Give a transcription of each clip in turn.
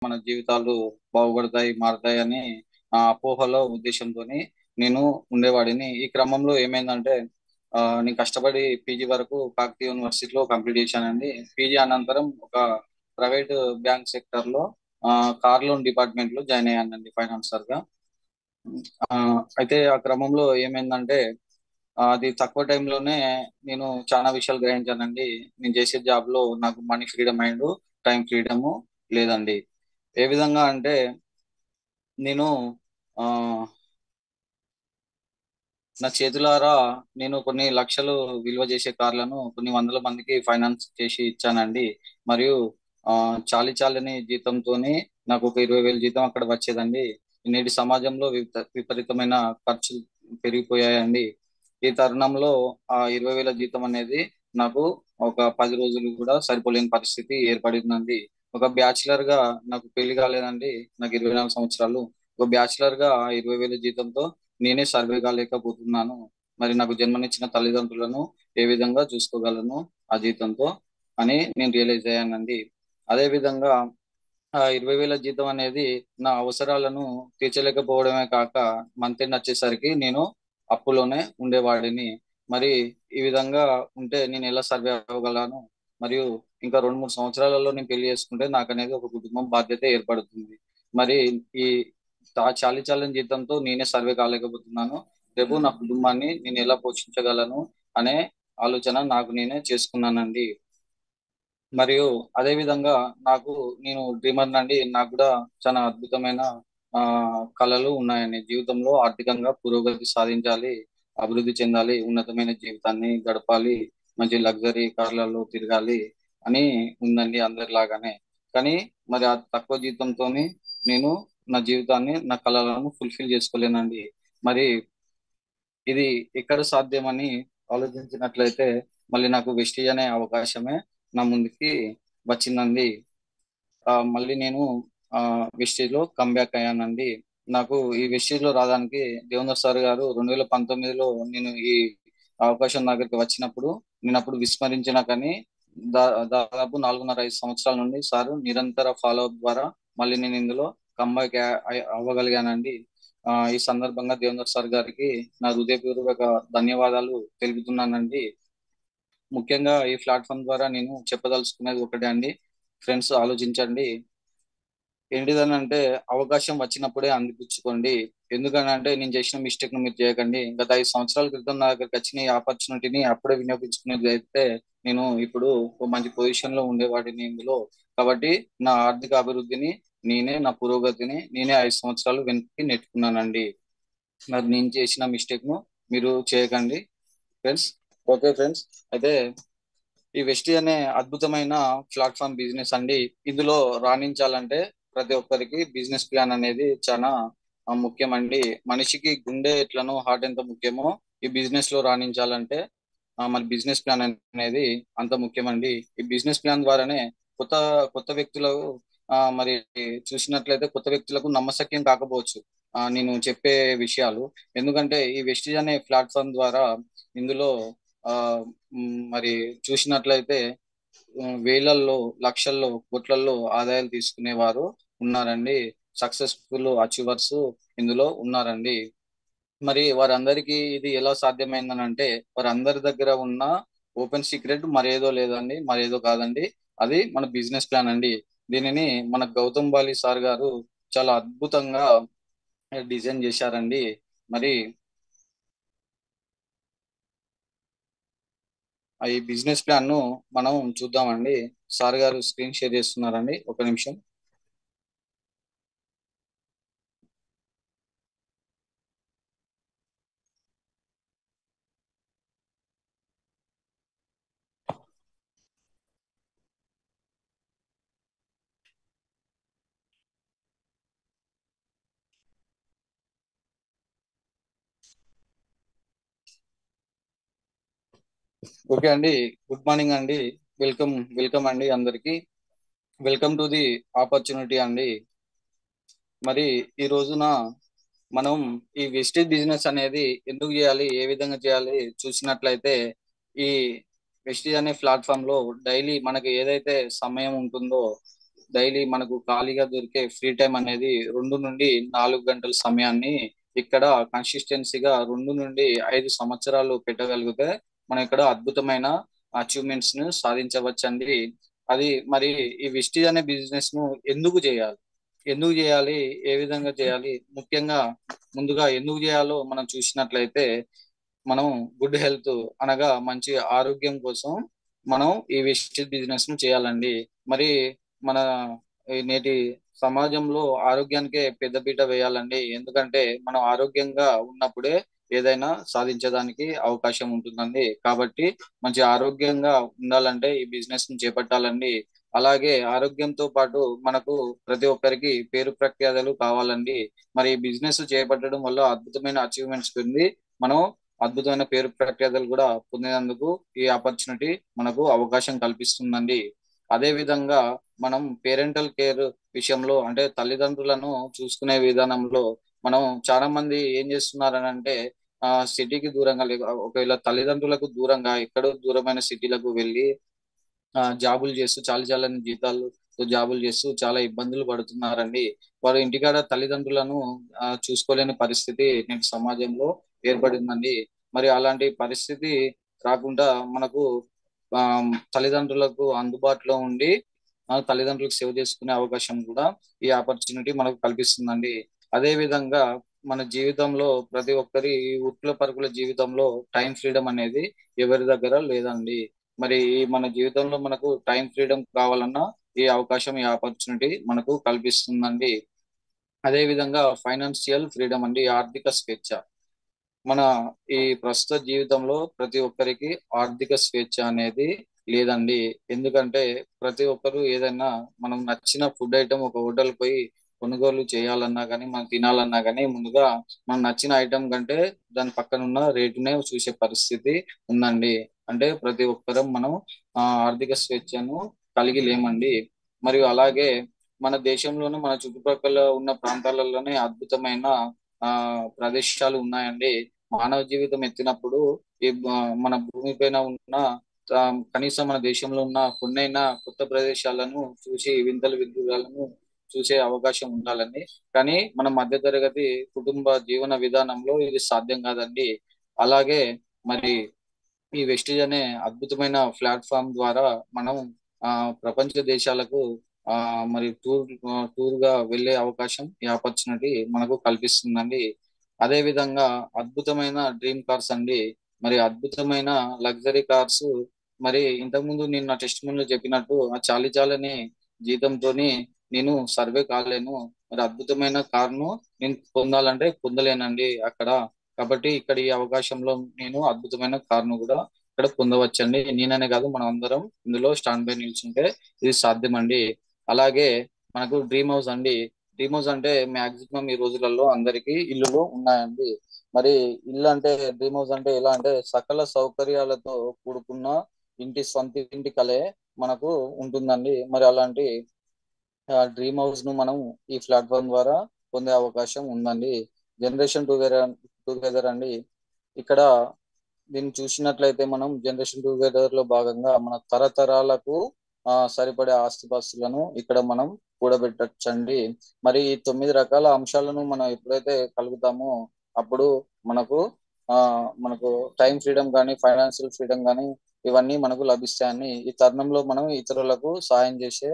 మన జీవితాలు బాగుపడతాయి, మారతాయి అని అపోహలో ఉద్దేశంతోని నేను ఉండేవాడిని. ఈ క్రమంలో ఏమైందంటే నేను కష్టపడి పీజీ వరకు కాకతీయ యూనివర్సిటీలో కంప్లీట్ చేశానండి. పీజీ అనంతరం ఒక ప్రైవేట్ బ్యాంక్ సెక్టర్ లో కార్ లోన్ డిపార్ట్మెంట్ లో జాయిన్ అయ్యానండి ఫైనాన్సర్ గా. ఆ, అయితే ఆ క్రమంలో ఏమైందంటే అది తక్కువ టైంలోనే నేను చాలా విషయాలు గ్రహించానండి. నేను చేసే జాబ్ లో నాకు money freedom and time freedom లేదండి. ఏ విధంగా అంటే నేను ఆ నా చేతులారా నేను కొన్ని లక్షలు విలువ చేసే కార్లను కొన్ని వందల మందికి ఫైనాన్స్ చేసి ఇచ్చానండి. మరియు ఆ చాలి చాలని జీతంతోని నాకు ఒక 20,000 జీతం అక్కడ వచ్చేదండి. నేటి సమాజంలో విపరీతమైన ఖర్చులు పెరిగిపోయాయండి. ఈ తరుణంలో ఆ 20,000 జీతం అనేది నాకు ఒక 10 రోజులు కూడా సరిపోలేని పరిస్థితి ఏర్పడిందండి. ఒక బ్యాచిలర్ గా నాకు పెళ్లి కాలేదండి. నాకు 24 సంవత్సరాలు. ఒక బ్యాచిలర్ గా ఆ 20,000 జీతంతో నేనే సర్వే కాలేకపోతున్నాను. మరి నాకు జన్మనిచ్చిన తల్లిదండ్రులను ఏ విధంగా చూసుకోగలను ఆ జీతంతో అని నేను రియలైజ్ అయ్యానండి. అదే విధంగా ఆ 20,000 జీతం అనేది నా అవసరాలను తీర్చలేకపోవడమే కాక మంత్ ఎండ్ వచ్చేసరికి నేను అప్పులోనే ఉండేవాడిని. మరి ఈ విధంగా ఉంటే నేను ఎలా సర్వే అవ్వగలను? మరియు ఇంకా 2-3 సంవత్సరాలలో నేను పెళ్లి చేసుకుంటే నాకు అనేది ఒక కుటుంబం బాధ్యత ఏర్పడుతుంది. మరి ఈ చాలి చాలని జీతంతో నేనే సర్వే కాలేకపోతున్నాను. రేపు నా కుటుంబాన్ని నేను ఎలా పోషించగలను అనే ఆలోచన నాకు నేనే చేసుకున్నానండి. మరియు అదే విధంగా నాకు నేను డ్రీమర్ నండి. నాకు కూడా చాలా అద్భుతమైన ఆ కళలు ఉన్నాయండి. జీవితంలో ఆర్థికంగా పురోగతి సాధించాలి, అభివృద్ధి చెందాలి, ఉన్నతమైన జీవితాన్ని గడపాలి, మంచి లగ్జరీ కార్లలో తిరగాలి అని ఉందండి అందరిలాగానే. కానీ మరి ఆ తక్కువ జీతంతోని నేను నా జీవితాన్ని, నా కళలను ఫుల్ఫిల్ చేసుకోలేనండి. మరి ఇది ఎక్కడ సాధ్యమని ఆలోచించినట్లయితే మళ్ళీ నాకు వెస్టీజ్ అనే అవకాశమే నా ముందుకి వచ్చిందండి. మళ్ళీ నేను ఆ వెస్టీజ్ లో కమ్బ్యాక్ అయ్యానండి. నాకు ఈ వెస్టీజ్ లో రావడానికి దేవేంద్ర సార్ గారు 2019లో నేను ఈ అవకాశం నా దగ్గరికి వచ్చినప్పుడు నేను అప్పుడు విస్మరించిన కానీ దా దాదాపు 4.5 సంవత్సరాల నుండి సార్ నిరంతర ఫాలో అప్ ద్వారా మళ్ళీ నేను ఇందులో కమ్బ్యాక్ అవ్వగలిగానండి. ఈ సందర్భంగా దేవేంద్ర సార్ గారికి నా హృదయపూర్వక ధన్యవాదాలు తెలుపుతున్నానండి. ముఖ్యంగా ఈ ప్లాట్ఫామ్ ద్వారా నేను చెప్పదలుచుకునేది ఒకటే అండి. ఫ్రెండ్స్, ఆలోచించండి. ఏంటిదనంటే అవకాశం వచ్చినప్పుడే అందిపుచ్చుకోండి. ఎందుకనంటే నేను చేసిన మిస్టేక్ ను మీరు చేయకండి. గత 5 సంవత్సరాల క్రితం నా దగ్గరికి వచ్చిన ఈ ఆపర్చునిటీని అప్పుడే వినియోగించుకునేది అయితే నేను ఇప్పుడు ఒక మంచి పొజిషన్ లో ఉండేవాడిని ఇందులో. కాబట్టి నా ఆర్థిక అభివృద్ధిని నేనే, నా పురోగతిని నేనే 5 సంవత్సరాలు వెనక్కి నెట్టుకున్నానండి. మరి నేను చేసిన మిస్టేక్ ను మీరు చేయకండి ఫ్రెండ్స్. Okay friends. అయితే ఈ వెస్టీ అనే అద్భుతమైన ప్లాట్ఫామ్ బిజినెస్ అండి. ఇందులో రాణించాలంటే ప్రతి ఒక్కరికి బిజినెస్ ప్లాన్ అనేది చాలా ముఖ్యమండి. మనిషికి గుండె ఎట్లనో హార్ట్ ఎంత ముఖ్యమో ఈ బిజినెస్ లో రాణించాలంటే మరి బిజినెస్ ప్లాన్ అనేది అంత ముఖ్యమండి. ఈ బిజినెస్ ప్లాన్ ద్వారానే కొత్త కొత్త వ్యక్తులు మరి చూసినట్లయితే కొత్త వ్యక్తులకు నమ్మశక్యం కాకపోవచ్చు నేను చెప్పే విషయాలు. ఎందుకంటే ఈ వెస్టీజ్ అనే ప్లాట్ఫామ్ ద్వారా ఇందులో ఆ మరి చూసినట్లయితే వేలల్లో, లక్షల్లో, కోట్లల్లో ఆదాయాలు తీసుకునేవారు ఉన్నారండి. సక్సెస్ఫుల్ అచీవర్స్ ఇందులో ఉన్నారండి. మరి వారందరికీ ఇది ఎలా సాధ్యమైందని అంటే వారందరి దగ్గర ఉన్న ఓపెన్ సీక్రెట్ మరేదో లేదండి, మరేదో కాదండి. అది మన బిజినెస్ ప్లాన్ అండి. దీనిని మన గౌతమ్ బాలి సార్ గారు చాలా అద్భుతంగా డిజైన్ చేశారండి. మరి ఈ బిజినెస్ ప్లాన్ ను మనం చూద్దామండి. సార్ గారు స్క్రీన్ షేర్ చేస్తున్నారండి, ఒక నిమిషం. ఓకే అండి. గుడ్ మార్నింగ్ అండి. వెల్కమ్ వెల్కమ్ అండి అందరికి. వెల్కమ్ టు ది ఆపర్చునిటీ అండి. మరి ఈ రోజున మనం ఈ వెస్టేజ్ బిజినెస్ అనేది ఎందుకు చేయాలి, ఏ విధంగా చేయాలి చూసినట్లయితే ఈ వెస్టేజ్ అనే ప్లాట్ఫామ్ లో డైలీ మనకి ఏదైతే సమయం ఉంటుందో డైలీ మనకు ఖాళీగా దొరికే ఫ్రీ టైం అనేది 2 నుండి 4 గంటల సమయాన్ని ఇక్కడ కన్సిస్టెన్సీగా 2 నుండి 5 సంవత్సరాలు పెట్టగలిగితే మనం ఇక్కడ అద్భుతమైన అచీవ్మెంట్స్ ను సాధించవచ్చండి. అది మరి ఈ విస్టీజ్ అనే బిజినెస్ ను ఎందుకు చేయాలి, ఎందుకు చేయాలి, ఏ విధంగా చేయాలి, ముఖ్యంగా ముందుగా ఎందుకు చేయాలో మనం చూసినట్లయితే, మనం గుడ్ హెల్త్ అనగా మంచి ఆరోగ్యం కోసం మనం ఈ వెస్టేజ్ బిజినెస్ ను చేయాలండి. మరి మన ఈ నేటి సమాజంలో ఆరోగ్యానికే పెద్దపీట వేయాలండి. ఎందుకంటే మనం ఆరోగ్యంగా ఉన్నప్పుడే ఏదైనా సాధించడానికి అవకాశం ఉంటుందండి. కాబట్టి మంచి ఆరోగ్యంగా ఉండాలంటే ఈ బిజినెస్ ని చేపట్టాలండి. అలాగే ఆరోగ్యంతో పాటు మనకు ప్రతి ఒక్కరికి పేరు ప్రఖ్యాతలు కావాలండి. మరి ఈ బిజినెస్ చేపట్టడం వల్ల అద్భుతమైన అచీవ్మెంట్స్ ఉంది. మనం అద్భుతమైన పేరు ప్రఖ్యాతలు కూడా పొందేందుకు ఈ ఆపర్చునిటీ మనకు అవకాశం కల్పిస్తుందండి. అదే విధంగా మనం పేరెంటల్ కేర్ విషయంలో, అంటే తల్లిదండ్రులను చూసుకునే విధానంలో మనం చాలా మంది ఏం చేస్తున్నారని అంటే సిటీకి దూరంగా ఒకవేళ తల్లిదండ్రులకు దూరంగా ఎక్కడో దూరమైన సిటీలకు వెళ్ళి జాబులు చేస్తూ చాలా చాలా జీతాలతో జాబులు చేస్తూ చాలా ఇబ్బందులు పడుతున్నారండి. వారు ఇంటికాడ తల్లిదండ్రులను చూసుకోలేని పరిస్థితి నేటి సమాజంలో ఏర్పడిందండి. మరి అలాంటి పరిస్థితి రాకుండా మనకు ఆ, తల్లిదండ్రులకు అందుబాటులో ఉండి తల్లిదండ్రులకు సేవ చేసుకునే అవకాశం కూడా ఈ ఆపర్చునిటీ మనకు కల్పిస్తుందండి. అదే విధంగా మన జీవితంలో ప్రతి ఒక్కరి ఈ ఉట్ల పరుగుల జీవితంలో టైం ఫ్రీడమ్ అనేది ఎవరి దగ్గర లేదండి. మరి ఈ మన జీవితంలో మనకు టైం ఫ్రీడమ్ కావాలన్నా ఈ అవకాశం, ఈ ఆపర్చునిటీ మనకు కల్పిస్తుందండి. అదే విధంగా ఫైనాన్షియల్ ఫ్రీడమ్ అండి, ఆర్థిక స్వేచ్ఛ. మన ఈ ప్రస్తుత జీవితంలో ప్రతి ఒక్కరికి ఆర్థిక స్వేచ్ఛ అనేది లేదండి. ఎందుకంటే ప్రతి ఒక్కరు ఏదైనా మనం నచ్చిన ఫుడ్ ఐటమ్ ఒక హోటల్ పోయి కొనుగోలు చేయాలన్నా కానీ, మనం తినాలన్నా కానీ ముందుగా మనం నచ్చిన ఐటమ్ కంటే దాని పక్కన ఉన్న రేటునే చూసే పరిస్థితి ఉందండి. అంటే ప్రతి ఒక్కరం మనం ఆర్థిక స్వేచ్ఛను కలిగి లేమండి. మరియు అలాగే మన దేశంలోనూ మన చుట్టుపక్కల ఉన్న ప్రాంతాలలోనే అద్భుతమైన ప్రదేశాలు ఉన్నాయండి. మానవ జీవితం ఎత్తినప్పుడు ఈ మన భూమి పైన ఉన్న ఆ, కనీసం మన దేశంలో ఉన్న కొన్నైనా కొత్త ప్రదేశాలను చూసి వింతలు వింతలను చూసే అవకాశం ఉండాలండి. కానీ మన మధ్యతరగతి కుటుంబ జీవన విధానంలో ఇది సాధ్యం కాదండి. అలాగే మరి ఈ వెస్టీజ్ అనే అద్భుతమైన ప్లాట్ఫామ్ ద్వారా మనం ఆ ప్రపంచ దేశాలకు ఆ మరి టూర్ గా వెళ్ళే అవకాశం, ఈ ఆపర్చునిటీ మనకు కల్పిస్తుందండి. అదే విధంగా అద్భుతమైన డ్రీమ్ కార్స్ అండి, మరి అద్భుతమైన లగ్జరీ కార్స్. మరి ఇంతకుముందు నేను నా టెస్ట్ ముందు చెప్పినట్టు ఆ చాలీ చాలని జీతంతోని నేను సర్వే కాలేను. మరి అద్భుతమైన కార్ను నేను పొందాలంటే పొందలేనండి అక్కడ. కాబట్టి ఇక్కడ ఈ అవకాశంలో నేను అద్భుతమైన కార్ను కూడా ఇక్కడ పొందవచ్చండి. నేననే కాదు, మనం అందరం ఇందులో స్టాండ్ బై నిల్చుంటే ఇది సాధ్యం అండి. అలాగే మనకు డ్రీమ్ హౌస్ అండి. డ్రీమ్ హౌస్ అంటే మాక్సిమం ఈ రోజులలో అందరికీ ఇల్లులు ఉన్నాయండి. మరి ఇల్లు అంటే, డ్రీమ్ హౌస్ అంటే ఎలా అంటే సకల సౌకర్యాలతో కూడుకున్న ఇంటి, సొంత ఇంటి కలే మనకు ఉంటుందండి. మరి అలాంటి డ్రీమ్ హౌస్ ను మనం ఈ ప్లాట్ఫామ్ ద్వారా పొందే అవకాశం ఉందండి. జనరేషన్ టుగెదర్ అండి. ఇక్కడ దీన్ని చూసినట్లయితే మనం జనరేషన్ టుగెదర్ లో భాగంగా మన తరతరాలకు సరిపడే ఆస్తిపాస్తులను ఇక్కడ మనం కూడబెట్టచ్చండి. మరి ఈ 9 రకాల అంశాలను మనం ఎప్పుడైతే కలుగుతామో అప్పుడు మనకు ఆ మనకు టైం ఫ్రీడమ్ కానీ, ఫైనాన్షియల్ ఫ్రీడమ్ కానీ ఇవన్నీ మనకు లభిస్తాయని ఈ తరుణంలో మనం ఇతరులకు సాయం చేసే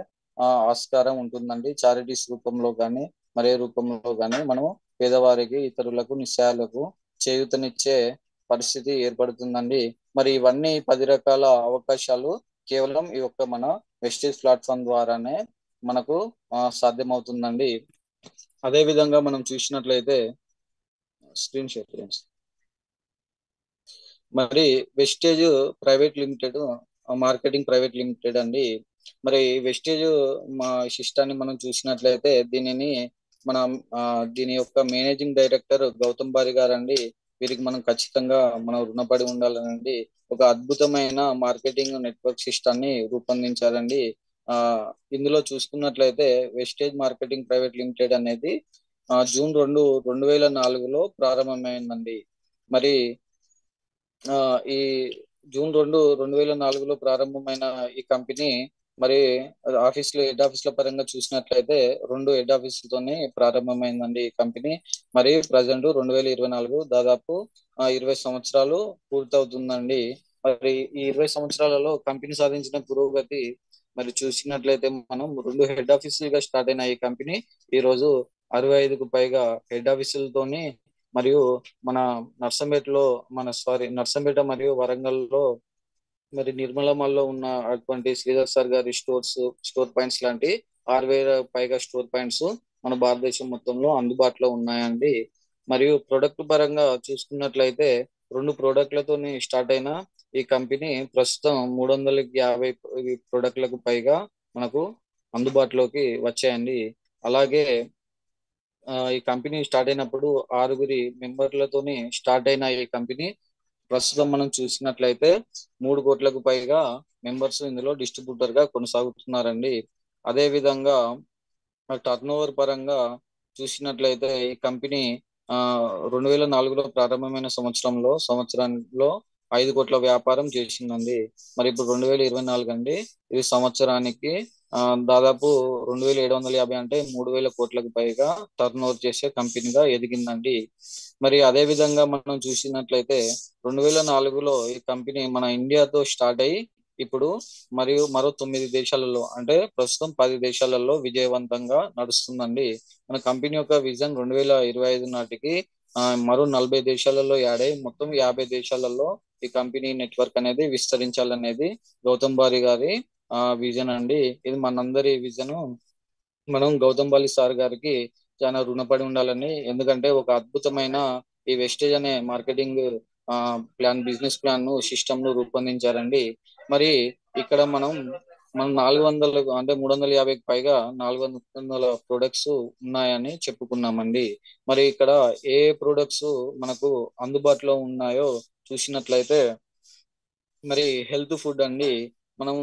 ఆస్కారం ఉంటుందండి. చారిటీస్ రూపంలో కానీ మరే రూపంలో కానీ మనం పేదవారికి, ఇతరులకు, నిస్సహాయులకు చేయూతనిచ్చే పరిస్థితి ఏర్పడుతుందండి. మరి ఇవన్నీ 10 రకాల అవకాశాలు కేవలం ఈ యొక్క మన వెస్టేజ్ ప్లాట్ఫామ్ ద్వారానే మనకు సాధ్యమవుతుందండి. అదే విధంగా మనం చూసినట్లయితే స్క్రీన్ షేర్ చేయండి. మరి vestige private limited, marketing private limited అండి. మరి వెస్టేజ్ మా సిస్టాన్ని మనం చూసినట్లయితే దీనిని మనం దీని యొక్క మేనేజింగ్ డైరెక్టర్ గౌతమ్ బారి గారు అండి. వీరికి మనం ఖచ్చితంగా మనం రుణపడి ఉండాలనండి. ఒక అద్భుతమైన మార్కెటింగ్ నెట్వర్క్ సిస్టాన్ని రూపొందించారండి. ఆ ఇందులో చూసుకున్నట్లయితే వెస్టేజ్ మార్కెటింగ్ ప్రైవేట్ లిమిటెడ్ అనేది జూన్ 2, 2004లో ప్రారంభమైందండి. మరి ఈ జూన్ 2, 2004లో ప్రారంభమైన ఈ కంపెనీ మరి హెడ్ ఆఫీసుల పరంగా చూసినట్లయితే 2 హెడ్ ఆఫీసులతోనే ప్రారంభమైందండి ఈ కంపెనీ. మరి ప్రజెంట్ 2024 దాదాపు 20 సంవత్సరాలు పూర్తవుతుందండి. మరి ఈ 20 సంవత్సరాలలో కంపెనీ సాధించిన పురోగతి మరి చూసినట్లయితే మనం 2 హెడ్ ఆఫీసులుగా స్టార్ట్ అయిన ఈ కంపెనీ ఈ రోజు 65కు పైగా హెడ్ ఆఫీసులతోని మరియు మన నర్సంపేటలో నర్సంపేట మరియు వరంగల్లో మరి నిర్మలమల్లో ఉన్న అటువంటి శ్రీధర్ సార్ గారి స్టోర్ పాయింట్స్ లాంటి 6,000 పైగా స్టోర్ పాయింట్స్ మన భారతదేశం మొత్తంలో అందుబాటులో ఉన్నాయండి. మరియు ప్రొడక్ట్ పరంగా చూసుకున్నట్లయితే 2 ప్రోడక్ట్లతోని స్టార్ట్ అయిన ఈ కంపెనీ ప్రస్తుతం 350 ప్రోడక్ట్లకు పైగా మనకు అందుబాటులోకి వచ్చాయండి. అలాగే ఈ కంపెనీ స్టార్ట్ అయినప్పుడు 6 మెంబర్లతోని స్టార్ట్ అయిన ఈ కంపెనీ ప్రస్తుతం మనం చూసినట్లయితే 3 కోట్లకు పైగా మెంబర్స్ ఇందులో డిస్ట్రిబ్యూటర్ గా కొనసాగుతున్నారండి. అదే విధంగా టర్న్ ఓవర్ పరంగా చూసినట్లయితే ఈ కంపెనీ ఆ 2004లో ప్రారంభమైన సంవత్సరంలో 5 కోట్ల వ్యాపారం చేసిందండి. మరి ఇప్పుడు 2024 అండి. ఇది సంవత్సరానికి ఆ దాదాపు 2,750 అంటే 3,000 కోట్లకు పైగా టర్న్ ఓవర్ చేసే కంపెనీగా ఎదిగిందండి. మరి అదే విధంగా మనం చూసినట్లయితే 2004లో ఈ కంపెనీ మన ఇండియాతో స్టార్ట్ అయ్యి ఇప్పుడు మరియు మరో 9 దేశాలలో అంటే ప్రస్తుతం 10 దేశాలలో విజయవంతంగా నడుస్తుందండి. మన కంపెనీ యొక్క విజన్ 2025 నాటికి మరో 40 దేశాలలో యాడ్ అయ్యి మొత్తం 50 దేశాలలో ఈ కంపెనీ నెట్వర్క్ అనేది విస్తరించాలనేది గౌతమ్ బారి గారి విజన్ అండి. ఇది మనందరి విజన్. మనం గౌతమ్ బాలి సార్ గారికి చాలా రుణపడి ఉండాలని, ఎందుకంటే ఒక అద్భుతమైన ఈ వెస్టేజ్ అనే మార్కెటింగ్ బిజినెస్ ప్లాన్ ను సిస్టమ్ ను రూపొందించారండి. మరి ఇక్కడ మనం 400 అంటే 350కి పైగా 400 ప్రొడక్ట్స్ ఉన్నాయని చెప్పుకున్నామండి. మరి ఇక్కడ ఏ ప్రొడక్ట్స్ మనకు అందుబాటులో ఉన్నాయో చూసినట్లయితే మరి హెల్త్ ఫుడ్ అండి. మనం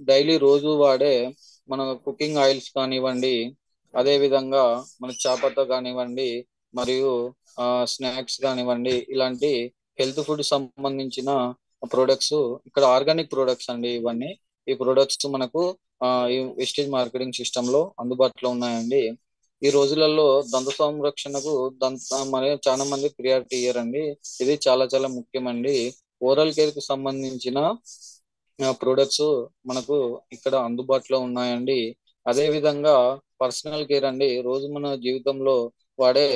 డైలీ రోజు వాడే మన కుకింగ్ ఆయిల్స్ కానివ్వండి, అదే విధంగా మన చాపత కానివ్వండి, మరియు స్నాక్స్ కానివ్వండి, ఇలాంటి హెల్త్ ఫుడ్ సంబంధించిన ప్రొడక్ట్స్ ఇక్కడ ఆర్గానిక్ ప్రొడక్ట్స్ అండి. ఇవన్నీ ఈ ప్రొడక్ట్స్ మనకు ఈ వెస్టేజ్ మార్కెటింగ్ సిస్టమ్ లో అందుబాటులో ఉన్నాయండి. ఈ రోజులలో దంత సంరక్షణకు మరి చాలా మంది ప్రియారిటీ ఇయ్యరండి. ఇది చాలా చాలా ముఖ్యమండి. ఓరల్ కేర్ కు సంబంధించిన ప్రొడక్ట్స్ మనకు ఇక్కడ అందుబాటులో ఉన్నాయండి. అదే విధంగా పర్సనల్ కేర్ అండి. రోజు మన జీవితంలో వాడే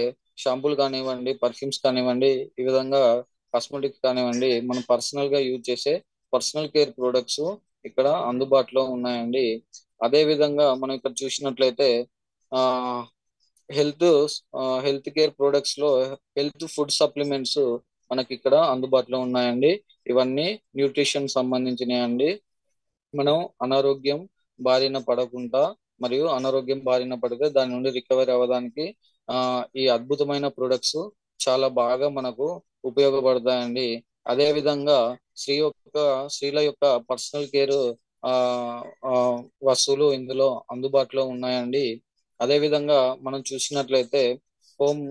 షాంపూలు కానివ్వండి, పర్ఫ్యూమ్స్ కానివ్వండి, ఈ విధంగా కాస్మెటిక్స్ కానివ్వండి, మనం పర్సనల్ గా యూజ్ చేసే పర్సనల్ కేర్ ప్రొడక్ట్స్ ఇక్కడ అందుబాటులో ఉన్నాయండి. అదే విధంగా మనం ఇక్కడ చూసినట్లయితే ఆ హెల్త్ హెల్త్ కేర్ ప్రొడక్ట్స్ లో హెల్త్ ఫుడ్ సప్లిమెంట్స్ మనకి ఇక్కడ అందుబాటులో ఉన్నాయండి. ఇవన్నీ న్యూట్రిషన్ సంబంధించినవి అండి. మనం అనారోగ్యం బారిన పడకుండా మరియు అనారోగ్యం బారిన పడితే దాని నుండి రికవరీ అవ్వడానికి ఈ అద్భుతమైన ప్రొడక్ట్స్ చాలా బాగా మనకు ఉపయోగపడతాయండి. అదే విధంగా స్త్రీల యొక్క పర్సనల్ కేర్ ఆ ఆ, వస్తువులు ఇందులో అందుబాటులో ఉన్నాయండి. అదే విధంగా మనం చూసినట్లయితే హోమ్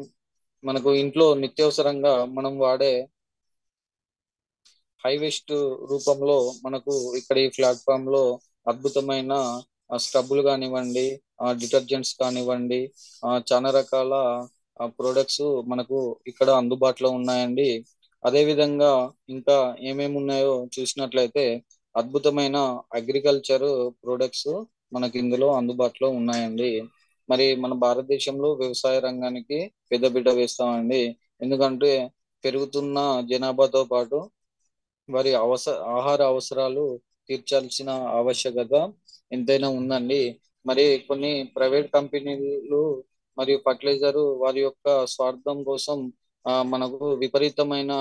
మనకు ఇంట్లో నిత్యవసరంగా మనం వాడే హై వేస్ట్ రూపంలో మనకు ఇక్కడ ఈ ప్లాట్ఫామ్ లో అద్భుతమైన స్క్రబ్బులు కానివ్వండి, డిటర్జెంట్స్ కానివ్వండి, చాలా రకాల ప్రొడక్ట్స్ మనకు ఇక్కడ అందుబాటులో ఉన్నాయండి. అదే విధంగా ఇంకా ఏమేమి ఉన్నాయో చూసినట్లయితే అద్భుతమైన అగ్రికల్చర్ ప్రొడక్ట్స్ మనకి ఇందులో అందుబాటులో ఉన్నాయండి. మరి మన భారతదేశంలో వ్యవసాయ రంగానికి పెద్దపీట వేస్తామండి. ఎందుకంటే పెరుగుతున్న జనాభాతో పాటు వారి ఆహార అవసరాలు తీర్చాల్సిన ఆవశ్యకత ఎంతైనా ఉందండి. మరి కొన్ని ప్రైవేట్ కంపెనీలు మరియు ఫర్టిలైజర్ వారి యొక్క స్వార్థం కోసం మనకు విపరీతమైన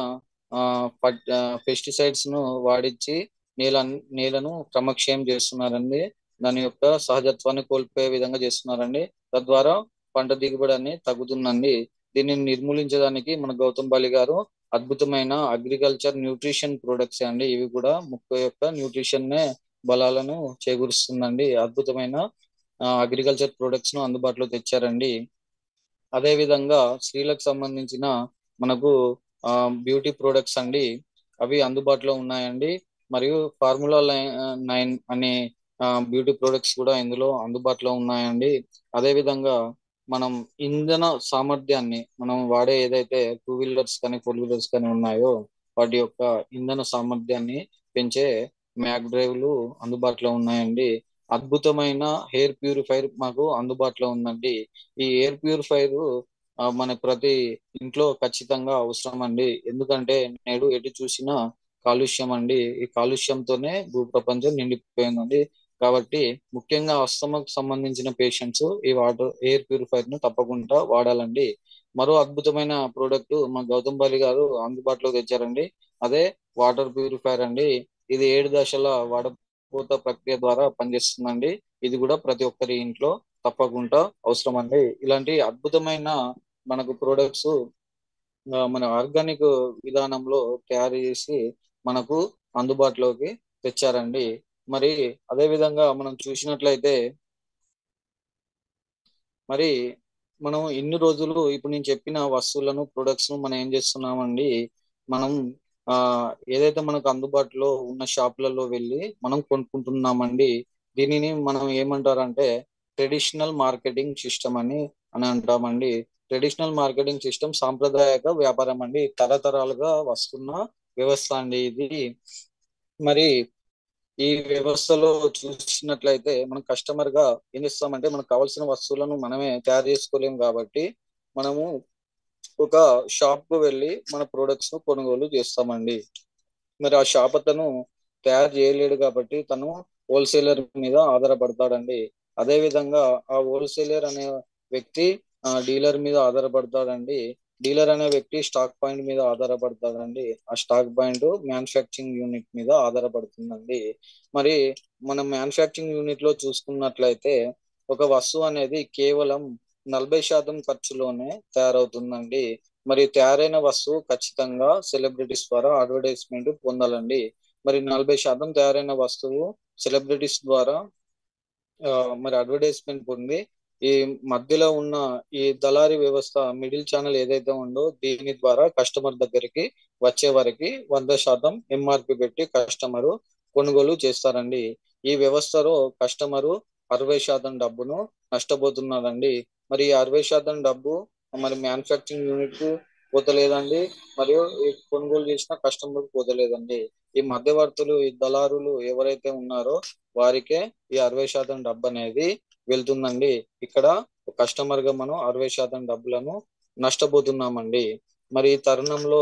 పెస్టిసైడ్స్ ను వాడించి నేల నేలను క్రమక్షయం చేస్తున్నారండి. దాని యొక్క సహజత్వాన్ని కోల్పోయే విధంగా చేస్తున్నారండి. తద్వారా పంట దిగుబడి అనేది తగ్గుతుందండి. దీనిని నిర్మూలించడానికి మన గౌతమ్ బాలి గారు అద్భుతమైన అగ్రికల్చర్ న్యూట్రిషన్ ప్రొడక్ట్స్ అండి. ఇవి కూడా ముక్క యొక్క న్యూట్రిషన్ బలాలను చేకూరుస్తుందండి. అద్భుతమైన అగ్రికల్చర్ ప్రొడక్ట్స్ ను అందుబాటులో తెచ్చారండి. అదే విధంగా స్త్రీలకు సంబంధించిన మనకు బ్యూటీ ప్రొడక్ట్స్ అండి. అవి అందుబాటులో ఉన్నాయండి. మరియు ఫార్ములా 9 అనే బ్యూటీ ప్రొడక్ట్స్ కూడా ఇందులో అందుబాటులో ఉన్నాయండి. అదేవిధంగా మనం ఇంధన సామర్థ్యాన్ని మనం వాడే ఏదైతే టూ వీలర్స్ కానీ ఫోర్ వీలర్స్ కానీ ఉన్నాయో వాటి యొక్క ఇంధన సామర్థ్యాన్ని పెంచే మ్యాక్ డ్రైవ్లు అందుబాటులో ఉన్నాయండి. అద్భుతమైన హెయిర్ ప్యూరిఫైర్ మాకు అందుబాటులో ఉందండి. ఈ ఎయిర్ ప్యూరిఫైర్ మన ప్రతి ఇంట్లో ఖచ్చితంగా అవసరం అండి. ఎందుకంటే నేడు ఎటు చూసినా కాలుష్యం అండి. ఈ కాలుష్యంతోనే భూప్రపంచం నిండిపోయిందండి. కాబట్టి ముఖ్యంగా అస్తమాకు సంబంధించిన పేషెంట్స్ ఈ వాటర్ ఎయిర్ ప్యూరిఫైర్ ను తప్పకుండా వాడాలండి. మరో అద్భుతమైన ప్రోడక్ట్ మా గౌతమ్ బాలి గారు అందుబాటులో తెచ్చారండి. అదే వాటర్ ప్యూరిఫైర్ అండి. ఇది 7 దశల వడపోత ప్రక్రియ ద్వారా పనిచేస్తుందండి. ఇది కూడా ప్రతి ఒక్కరి ఇంట్లో తప్పకుండా అవసరం అండి. ఇలాంటి అద్భుతమైన మనకు ప్రోడక్ట్స్ మన ఆర్గానిక్ విధానంలో తయారు చేసి మనకు అందుబాటులోకి తెచ్చారండి. మరి అదే విధంగా మనం చూసినట్లయితే మరి మనం ఇన్ని రోజులు ఇప్పుడు నేను చెప్పిన వస్తువులను ప్రొడక్ట్స్ ను మనం ఏం చేస్తున్నామండి, మనం ఆ ఏదైతే మనకు అందుబాటులో ఉన్న షాపులలో వెళ్ళి మనం కొనుక్కుంటున్నామండి. దీనిని మనం ఏమంటారంటే ట్రెడిషనల్ మార్కెటింగ్ సిస్టమ్ అని అంటామండి. ట్రెడిషనల్ మార్కెటింగ్ సిస్టమ్ సాంప్రదాయక వ్యాపారం అండి. తరతరాలుగా వస్తున్న వ్యవస్థ అండి ఇది. మరి ఈ వ్యవస్థలో చూసినట్లయితే మనం కస్టమర్ గా ఏం చేస్తామంటే మనకు కావాల్సిన వస్తువులను మనమే తయారు చేసుకోలేము కాబట్టి మనము ఒక షాప్ కు వెళ్ళి మన ప్రొడక్ట్స్ ను కొనుగోలు చేస్తామండి. మరి ఆ షాప్ అతను తయారు చేయలేడు కాబట్టి తను హోల్సేలర్ మీద ఆధారపడతాడండి. అదే విధంగా ఆ హోల్సేలర్ అనే వ్యక్తి డీలర్ మీద ఆధారపడతాడండి. డీలర్ అనే వ్యక్తి స్టాక్ పాయింట్ మీద ఆధారపడతాడండి. ఆ స్టాక్ పాయింట్ మ్యానుఫ్యాక్చరింగ్ యూనిట్ మీద ఆధారపడుతుందండి. మరి మనం మ్యానుఫ్యాక్చరింగ్ యూనిట్ లో చూసుకున్నట్లయితే ఒక వస్తువు అనేది కేవలం 40% ఖర్చులోనే తయారవుతుందండి. మరి తయారైన వస్తువు ఖచ్చితంగా సెలబ్రిటీస్ ద్వారా అడ్వర్టైజ్మెంట్ పొందాలండి. మరి 40% తయారైన వస్తువు సెలబ్రిటీస్ ద్వారా ఆ, మరి అడ్వర్టైజ్మెంట్ పొంది ఈ మధ్యలో ఉన్న ఈ దళారీ వ్యవస్థ మిడిల్ ఛానల్ ఏదైతే ఉందో దీని ద్వారా కస్టమర్ దగ్గరికి వచ్చే వరకు 100% ఎంఆర్పి పెట్టి కస్టమర్ కొనుగోలు చేస్తారండి. ఈ వ్యవస్థలో కస్టమరు 60% డబ్బును నష్టపోతున్నారండి. మరి ఈ 60% డబ్బు మరి మ్యానుఫ్యాక్చరింగ్ యూనిట్ కు పోతలేదండి. మరియు ఈ కొనుగోలు చేసిన కస్టమర్ పోతలేదండి. ఈ మధ్యవర్తులు ఈ దళారులు ఎవరైతే ఉన్నారో వారికే ఈ 60% డబ్బు అనేది వెళ్తుందండి. ఇక్కడ కస్టమర్ గా మనం 60% డబ్బులను నష్టపోతున్నామండి. మరి ఈ తరుణంలో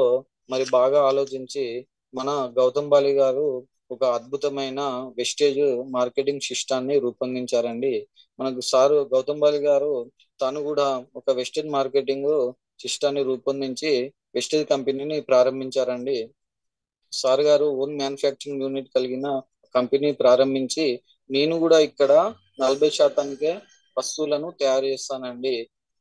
మరి బాగా ఆలోచించి మన గౌతమ్ బాలి గారు ఒక అద్భుతమైన వెస్టేజ్ మార్కెటింగ్ సిస్టాన్ని రూపొందించారండి. మనకు సారు గౌతమ్ బాలి గారు తాను కూడా ఒక వెస్టేజ్ మార్కెటింగ్ సిస్టాన్ని రూపొందించి వెస్టేజ్ కంపెనీని ప్రారంభించారండి. సార్ గారు ఓన్ మ్యానుఫ్యాక్చరింగ్ యూనిట్ కలిగిన కంపెనీ ప్రారంభించి నేను కూడా ఇక్కడ 40%కే వస్తువులను తయారు చేస్తానండి.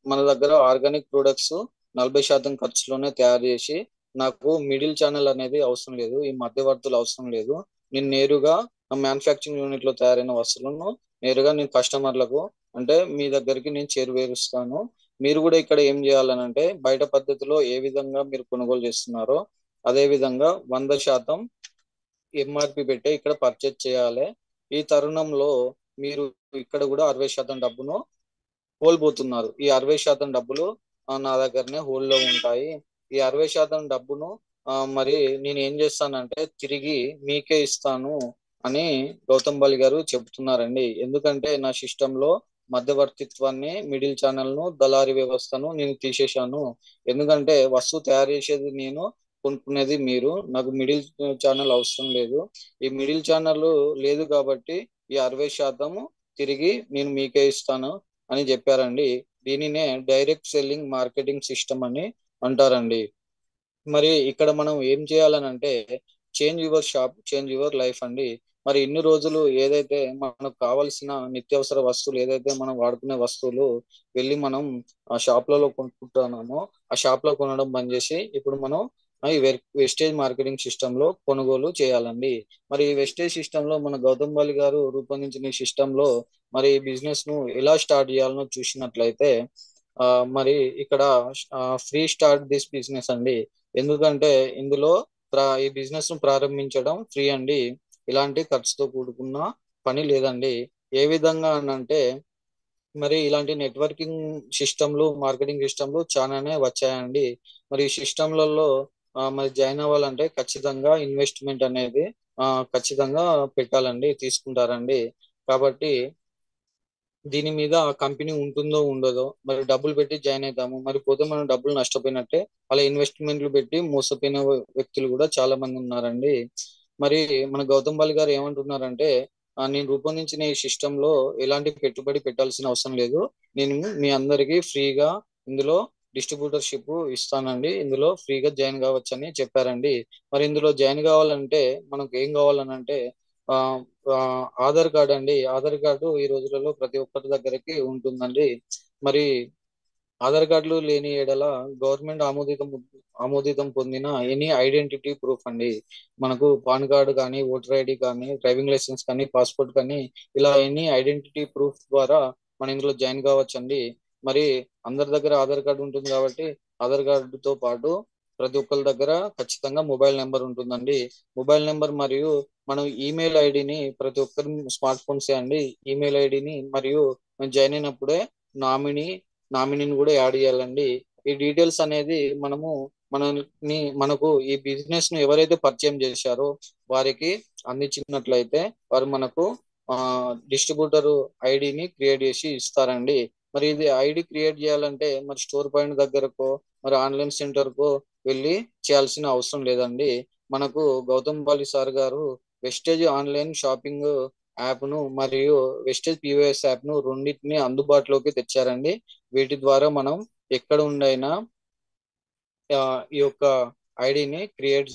మన దగ్గర ఆర్గానిక్ ప్రొడక్ట్స్ 40% ఖర్చులోనే తయారు చేసి నాకు మిడిల్ ఛానల్ అనేది అవసరం లేదు. ఈ మధ్యవర్తులు అవసరం లేదు. నేను నేరుగా మ్యానుఫ్యాక్చరింగ్ యూనిట్ లో తయారైన వస్తువులను నేరుగా నేను కస్టమర్లకు అంటే మీ దగ్గరికి నేను చేరువేరుస్తాను. మీరు కూడా ఇక్కడ ఏం చేయాలనంటే బయట పద్ధతిలో ఏ విధంగా మీరు కొనుగోలు చేస్తున్నారో అదే విధంగా 100% ఎంఆర్పి పెట్టే ఇక్కడ పర్చేజ్ చేయాలి. ఈ తరుణంలో మీరు ఇక్కడ కూడా 60% డబ్బును కోల్పోతున్నారు. ఈ 60% డబ్బులు నా దగ్గరనే హోల్డ్ లో ఉంటాయి. ఈ 60% డబ్బును మరి నేను ఏం చేస్తానంటే తిరిగి మీకే ఇస్తాను అని గౌతమ్ బాలి గారు చెబుతున్నారండి. ఎందుకంటే నా సిస్టమ్ లో మధ్యవర్తిత్వాన్ని మిడిల్ ఛానల్ ను దళారీ వ్యవస్థను నేను తీసేశాను. ఎందుకంటే వస్తువు తయారు చేసేది నేను, కొనుక్కునేది మీరు. నాకు మిడిల్ ఛానల్ అవసరం లేదు. ఈ మిడిల్ ఛానల్ లేదు కాబట్టి ఈ 60% తిరిగి నేను మీకే ఇస్తాను అని చెప్పారండి. దీనినే డైరెక్ట్ సెల్లింగ్ మార్కెటింగ్ సిస్టమ్ అని అంటారండి. మరి ఇక్కడ మనం ఏం చేయాలని అంటే change your shop change your life అండి. మరి ఇన్ని రోజులు ఏదైతే మనకు కావాల్సిన నిత్యావసర వస్తువులు ఏదైతే మనం వాడుకునే వస్తువులు వెళ్ళి మనం ఆ షాప్లలో కొనుక్కుంటున్నామో ఆ షాప్ లో కొనడం బంద్ చేసి ఇప్పుడు మనం ఈ వెస్టేజ్ మార్కెటింగ్ సిస్టమ్ లో కొనుగోలు చేయాలండి. మరి ఈ వెస్టేజ్ సిస్టమ్ లో మన గౌతమ్ బాలి గారు రూపొందించిన ఈ సిస్టమ్ లో మరి ఈ బిజినెస్ ను ఎలా స్టార్ట్ చేయాలనో చూసినట్లయితే ఆ మరి ఇక్కడ ఫ్రీ స్టార్ట్ దిస్ బిజినెస్ అండి. ఎందుకంటే ఇందులో ఈ బిజినెస్ ను ప్రారంభించడం ఫ్రీ అండి. ఇలాంటి ఖర్చుతో కూడుకున్న పని లేదండి. ఏ విధంగా అనంటే మరి ఇలాంటి నెట్వర్కింగ్ సిస్టమ్‌లు, మార్కెటింగ్ సిస్టమ్‌లు చాలానే వచ్చాయండి. మరి ఈ సిస్టమ్‌లలో మరి జాయిన్ అవ్వాలంటే ఖచ్చితంగా ఇన్వెస్ట్‌మెంట్ అనేది ఖచ్చితంగా పెట్టాలండి. తీసుకుంటారండి. కాబట్టి దీని మీద ఆ కంపెనీ ఉంటుందో ఉండదో, మరి డబ్బులు పెట్టి జాయిన్ అయితాము. మరి పోతే మనం డబ్బులు నష్టపోయినట్టే. అలా ఇన్వెస్ట్మెంట్లు పెట్టి మోసపోయిన వ్యక్తులు కూడా చాలా మంది ఉన్నారండి. మరి మన గౌతమ్ బాలి గారు ఏమంటున్నారంటే నేను రూపొందించిన ఈ సిస్టమ్ లో ఎలాంటి పెట్టుబడి పెట్టాల్సిన అవసరం లేదు. నేను మీ అందరికీ ఫ్రీగా ఇందులో డిస్ట్రిబ్యూటర్షిప్ ఇస్తానండి. ఇందులో ఫ్రీగా జాయిన్ కావచ్చని చెప్పారండి. మరి ఇందులో జాయిన్ కావాలంటే మనకు ఏం కావాలనంటే ఆ ఆ, ఆధార్ కార్డ్ అండి. ఆధార్ కార్డు ఈ రోజులలో ప్రతి ఒక్కరి దగ్గరికి ఉంటుందండి. మరి ఆధార్ కార్డులు లేని ఎడల గవర్నమెంట్ ఆమోదితం పొందిన ఎనీ ఐడెంటిటీ ప్రూఫ్ అండి. మనకు పాన్ కార్డు కానీ, ఓటర్ ఐడి కానీ, డ్రైవింగ్ లైసెన్స్ కానీ, పాస్పోర్ట్ కానీ, ఇలా ఎనీ ఐడెంటిటీ ప్రూఫ్ ద్వారా మన ఇందులో జాయిన్ కావచ్చండి. మరి అందరి దగ్గర ఆధార్ కార్డు ఉంటుంది కాబట్టి ఆధార్ కార్డుతో పాటు ప్రతి ఒక్కరి దగ్గర ఖచ్చితంగా మొబైల్ నెంబర్ ఉంటుందండి. మొబైల్ నెంబర్ మరియు మనం ఈమెయిల్ ఐడిని ప్రతి ఒక్కరి స్మార్ట్ ఫోన్స్ అండి. ఈమెయిల్ ఐడిని మరియు జాయిన్ అయినప్పుడే నామినీ నామినీని కూడా యాడ్ చేయాలండి. ఈ డీటెయిల్స్ అనేది మనకు ఈ బిజినెస్ ను ఎవరైతే పరిచయం చేశారో వారికి అందించినట్లయితే వారు మనకు ఆ డిస్ట్రిబ్యూటర్ ఐడిని క్రియేట్ చేసి ఇస్తారండి. మరి ఇది ఐడి క్రియేట్ చేయాలంటే మరి స్టోర్ పాయింట్ దగ్గరకో మరి ఆన్లైన్ సెంటర్ కో వెళ్ళి చేయాల్సిన అవసరం లేదండి. మనకు గౌతమ్ బాలి సార్ గారు వెస్టేజ్ ఆన్లైన్ షాపింగ్ యాప్ ను మరియు వెస్టేజ్ పిఓఎస్ యాప్ ను రెండింటిని అందుబాటులోకి తెచ్చారండి. వీటి ద్వారా మనం ఎక్కడ ఉండైనా ఈ యొక్క ఐడిని క్రియేట్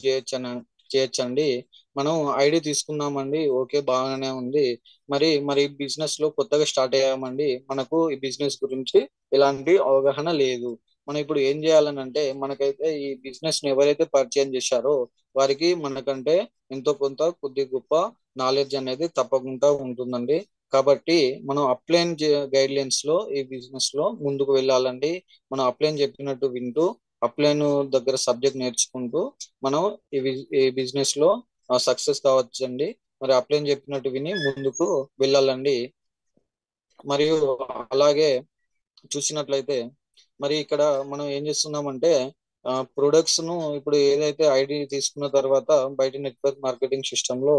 చేయొచ్చండి. మనం ఐడి తీసుకున్నామండి. ఓకే, బాగానే ఉంది. మరి బిజినెస్ లో కొత్తగా స్టార్ట్ అయ్యామండి. మనకు ఈ బిజినెస్ గురించి ఎలాంటి అవగాహన లేదు. మనం ఇప్పుడు ఏం చేయాలని అంటే మనకైతే ఈ బిజినెస్ ని ఎవరైతే పరిచయం చేశారో వారికి మనకంటే ఎంతో కొంత కొద్ది గొప్ప నాలెడ్జ్ అనేది తప్పకుండా ఉంటుందండి. కాబట్టి మనం అప్లైన్ గైడ్ లైన్స్ లో ఈ బిజినెస్ లో ముందుకు వెళ్ళాలండి. మనం అప్లైన్ చెప్పినట్టు వింటూ అప్లైన్ దగ్గర సబ్జెక్ట్ నేర్చుకుంటూ మనం ఈ బిజినెస్ లో సక్సెస్ కావచ్చండి. మరి అప్లైన్ చెప్పినట్టు విని ముందుకు వెళ్ళాలండి. మరియు అలాగే చూసినట్లయితే మరి ఇక్కడ మనం ఏం చేస్తున్నామంటే ప్రొడక్ట్స్ ను ఇప్పుడు ఏదైతే ఐడి తీసుకున్న తర్వాత బయట నెట్వర్క్ మార్కెటింగ్ సిస్టమ్ లో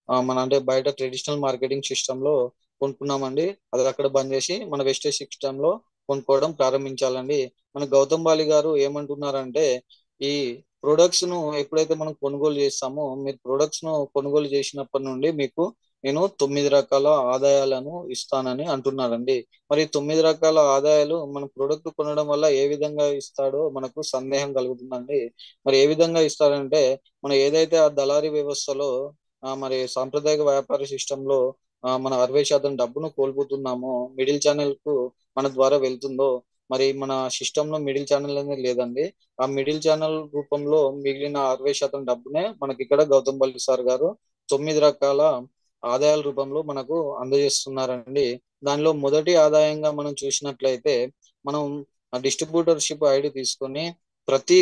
మన అంటే బయట ట్రెడిషనల్ మార్కెటింగ్ సిస్టమ్ లో కొనుక్కున్నామండి. అది అక్కడ బంద్ చేసి మన వెస్టేజ్ సిస్టమ్ లో కొనుక్కోవడం ప్రారంభించాలండి. మన గౌతమ్ బాలి గారు ఏమంటున్నారంటే ఈ ప్రొడక్ట్స్ ను ఎప్పుడైతే మనం కొనుగోలు చేస్తామో మీరు ప్రొడక్ట్స్ ను కొనుగోలు చేసినప్పటి నుండి మీకు నేను 9 రకాల ఆదాయాలను ఇస్తానని అంటున్నారండి. మరి 9 రకాల ఆదాయాలు మన ప్రొడక్ట్ కొనడం వల్ల ఏ విధంగా ఇస్తాడో మనకు సందేహం కలుగుతుందండి. మరి ఏ విధంగా ఇస్తాడంటే మనం ఏదైతే ఆ దళారీ వ్యవస్థలో మరి సాంప్రదాయక వ్యాపార సిస్టంలో మన 60% డబ్బును కోల్పోతున్నామో మిడిల్ ఛానల్ కు మన ద్వారా వెళ్తుందో మరి మన సిస్టమ్ లో మిడిల్ ఛానల్ అనేది లేదండి. ఆ మిడిల్ ఛానల్ రూపంలో మిగిలిన 60% డబ్బునే మనకి ఇక్కడ గౌతమ్ బల్లి సార్ గారు 9 రకాల ఆదాయాల రూపంలో మనకు అందజేస్తున్నారండి. దానిలో మొదటి ఆదాయంగా మనం చూసినట్లయితే మనం డిస్ట్రిబ్యూటర్షిప్ ఐడి తీసుకొని ప్రతి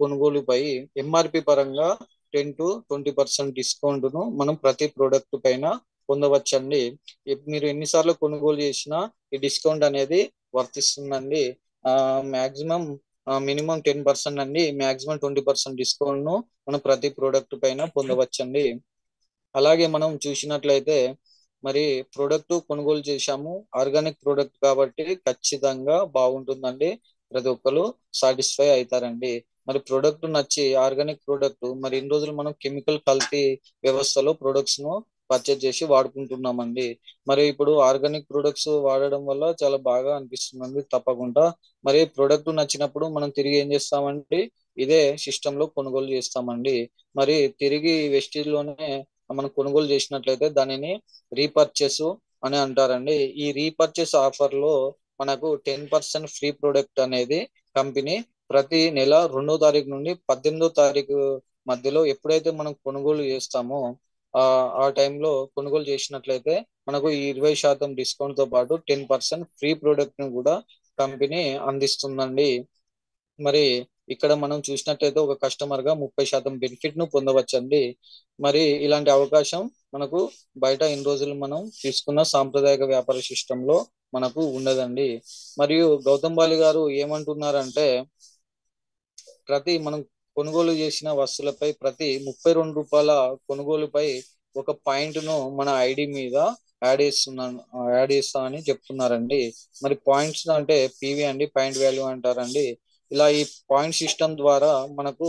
కొనుగోలుపై ఎంఆర్పి పరంగా 10 to 20% డిస్కౌంట్ ను మనం ప్రతి ప్రోడక్ట్ పైన పొందవచ్చండి. మీరు ఎన్నిసార్లు కొనుగోలు చేసినా ఈ డిస్కౌంట్ అనేది వర్తిస్తుందండి. మాక్సిమం మినిమం 10% అండి, మాక్సిమం 20% డిస్కౌంట్ ను మనం ప్రతి ప్రోడక్ట్ పైన పొందవచ్చండి. అలాగే మనం చూసినట్లయితే మరి ప్రోడక్ట్ కొనుగోలు చేశాము, ఆర్గానిక్ ప్రోడక్ట్ కాబట్టి ఖచ్చితంగా బాగుంటుందండి. ప్రతి ఒక్కరు సాటిస్ఫై అవుతారండి. మరి ప్రోడక్ట్ నచ్చి ఆర్గానిక్ ప్రోడక్ట్ మరి ఇన్ని రోజులు మనం కెమికల్ కల్తీ వ్యవస్థలో ప్రొడక్ట్స్ ను పర్చేజ్ చేసి వాడుకుంటున్నామండి. మరి ఇప్పుడు ఆర్గానిక్ ప్రొడక్ట్స్ వాడడం వల్ల చాలా బాగా అనిపిస్తుందండి. తప్పకుండా మరి ప్రోడక్ట్ నచ్చినప్పుడు మనం తిరిగి ఏం చేస్తామండి, ఇదే సిస్టమ్ లో కొనుగోలు చేస్తామండి. మరి తిరిగి వెస్టీజ్ లోనే మనం కొనుగోలు చేసినట్లయితే దానిని రీపర్చేస్ అని అంటారండి. ఈ రీపర్చేస్ ఆఫర్ లో మనకు 10% ఫ్రీ ప్రొడక్ట్ అనేది కంపెనీ ప్రతి నెల 2వ తారీఖు నుండి 18వ తారీఖు మధ్యలో ఎప్పుడైతే మనం కొనుగోలు చేస్తామో ఆ టైంలో కొనుగోలు చేసినట్లయితే మనకు ఈ 20% డిస్కౌంట్ తో పాటు 10% ఫ్రీ ప్రొడక్ట్ ను కూడా కంపెనీ అందిస్తుందండి. మరి ఇక్కడ మనం చూసినట్లయితే ఒక కస్టమర్ గా 30% బెనిఫిట్ ను పొందవచ్చండి. మరి ఇలాంటి అవకాశం మనకు బయట ఇన్ని రోజులు మనం తీసుకున్న సాంప్రదాయక వ్యాపార సిస్టమ్ లో మనకు ఉండదండి. మరియు గౌతమ్ బాలి గారు ఏమంటున్నారంటే మనం కొనుగోలు చేసిన వస్తువులపై ప్రతి రూ. 32 కొనుగోలుపై ఒక పాయింట్ ను మన ఐడి మీద యాడ్ చేస్తా అని చెప్తున్నారండి. మరి పాయింట్స్ అంటే పీవీ అండి, పాయింట్ వాల్యూ అంటారండి. ఇలా ఈ పాయింట్ సిస్టమ్ ద్వారా మనకు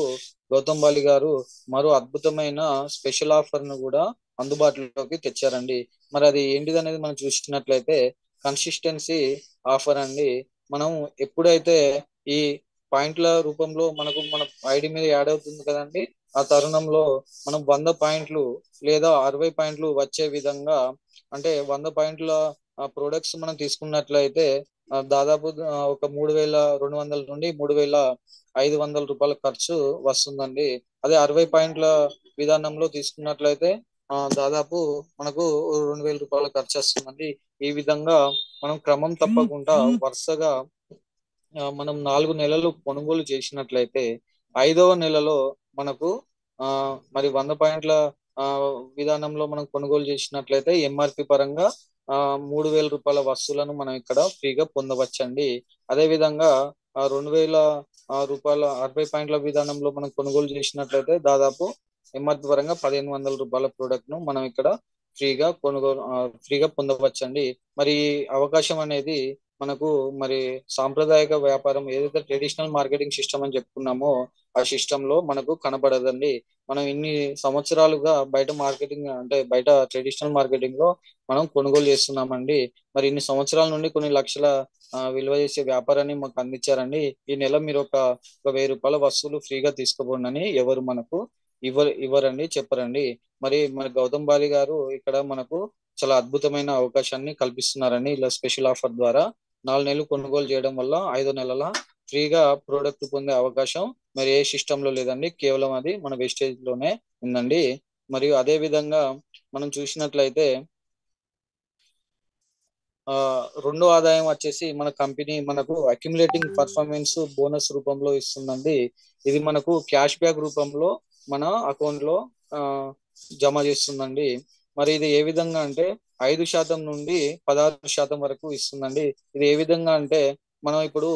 గౌతమ్ బాలి గారు మరో అద్భుతమైన స్పెషల్ ఆఫర్ ను కూడా అందుబాటులోకి తెచ్చారండి. మరి అది ఏంటిది అనేది మనం చూసినట్లయితే కన్సిస్టెన్సీ ఆఫర్ అండి. మనం ఎప్పుడైతే ఈ పాయింట్ల రూపంలో మనకు మన ఐడి మీద యాడ్ అవుతుంది కదండి, ఆ తరుణంలో మనం 100 పాయింట్లు లేదా 60 పాయింట్లు వచ్చే విధంగా, అంటే 100 పాయింట్ల ప్రొడక్ట్స్ మనం తీసుకున్నట్లయితే దాదాపు ఒక 3200 నుండి 3500 రూపాయల ఖర్చు వస్తుందండి. అదే 60 పాయింట్ల విధానంలో తీసుకున్నట్లయితే దాదాపు మనకు 2000 రూపాయల ఖర్చు వస్తుందండి. ఈ విధంగా మనం క్రమం తప్పకుండా వరుసగా మనం 4 నెలలు కొనుగోలు చేసినట్లయితే 5వ నెలలో మనకు ఆ మరి 100 పాయింట్ల ఆ విధానంలో మనం కొనుగోలు చేసినట్లయితే ఎంఆర్పి పరంగా 3000 రూపాయల వస్తువులను మనం ఇక్కడ ఫ్రీగా పొందవచ్చండి. అదే విధంగా 2000 రూపాయల 60 పాయింట్ల విధానంలో మనం కొనుగోలు చేసినట్లయితే దాదాపు ఎంఆర్పి పరంగా 1500 రూపాయల ప్రోడక్ట్ ను మనం ఇక్కడ ఫ్రీగా పొందవచ్చండి. మరి ఈ అవకాశం అనేది మనకు మరి సాంప్రదాయక వ్యాపారం ఏదైతే ట్రెడిషనల్ మార్కెటింగ్ సిస్టమ్ అని చెప్పుకున్నామో ఆ సిస్టమ్ లో మనకు కనబడదండి. మనం ఇన్ని సంవత్సరాలుగా బయట మార్కెటింగ్ అంటే బయట ట్రెడిషనల్ మార్కెటింగ్ లో మనం కొనుగోలు చేస్తున్నామండి. మరి ఇన్ని సంవత్సరాల నుండి కొన్ని లక్షల విలువ చేసే వ్యాపారాన్ని మాకు అందించారండి. ఈ నెల మీరు ఒక 1000 రూపాయల వస్తువులు ఫ్రీగా తీసుకోబోండి అని ఎవరు మనకు ఇవ్వరండి, చెప్పరండి. మరి గౌతమ్ బాలి గారు ఇక్కడ మనకు చాలా అద్భుతమైన అవకాశాన్ని కల్పిస్తున్నారండి. ఇలా స్పెషల్ ఆఫర్ ద్వారా 4 నెలలు కొనుగోలు చేయడం వల్ల 5వ నెలల ఫ్రీగా ప్రోడక్ట్ పొందే అవకాశం మరి ఏ సిస్టమ్ లో లేదండి. కేవలం అది మన వెస్టేజ్ లోనే ఉందండి. మరియు అదే విధంగా మనం చూసినట్లయితే ఆ రెండో ఆదాయం వచ్చేసి మన కంపెనీ మనకు అక్యుములేటింగ్ పర్ఫార్మెన్స్ బోనస్ రూపంలో ఇస్తుందండి. ఇది మనకు క్యాష్ బ్యాక్ రూపంలో మన అకౌంట్ లో ఆ, జమ చేస్తుందండి. మరి ఇది ఏ విధంగా అంటే 5% నుండి 16% వరకు ఇస్తుందండి. ఇది ఏ విధంగా అంటే మనం ఇప్పుడు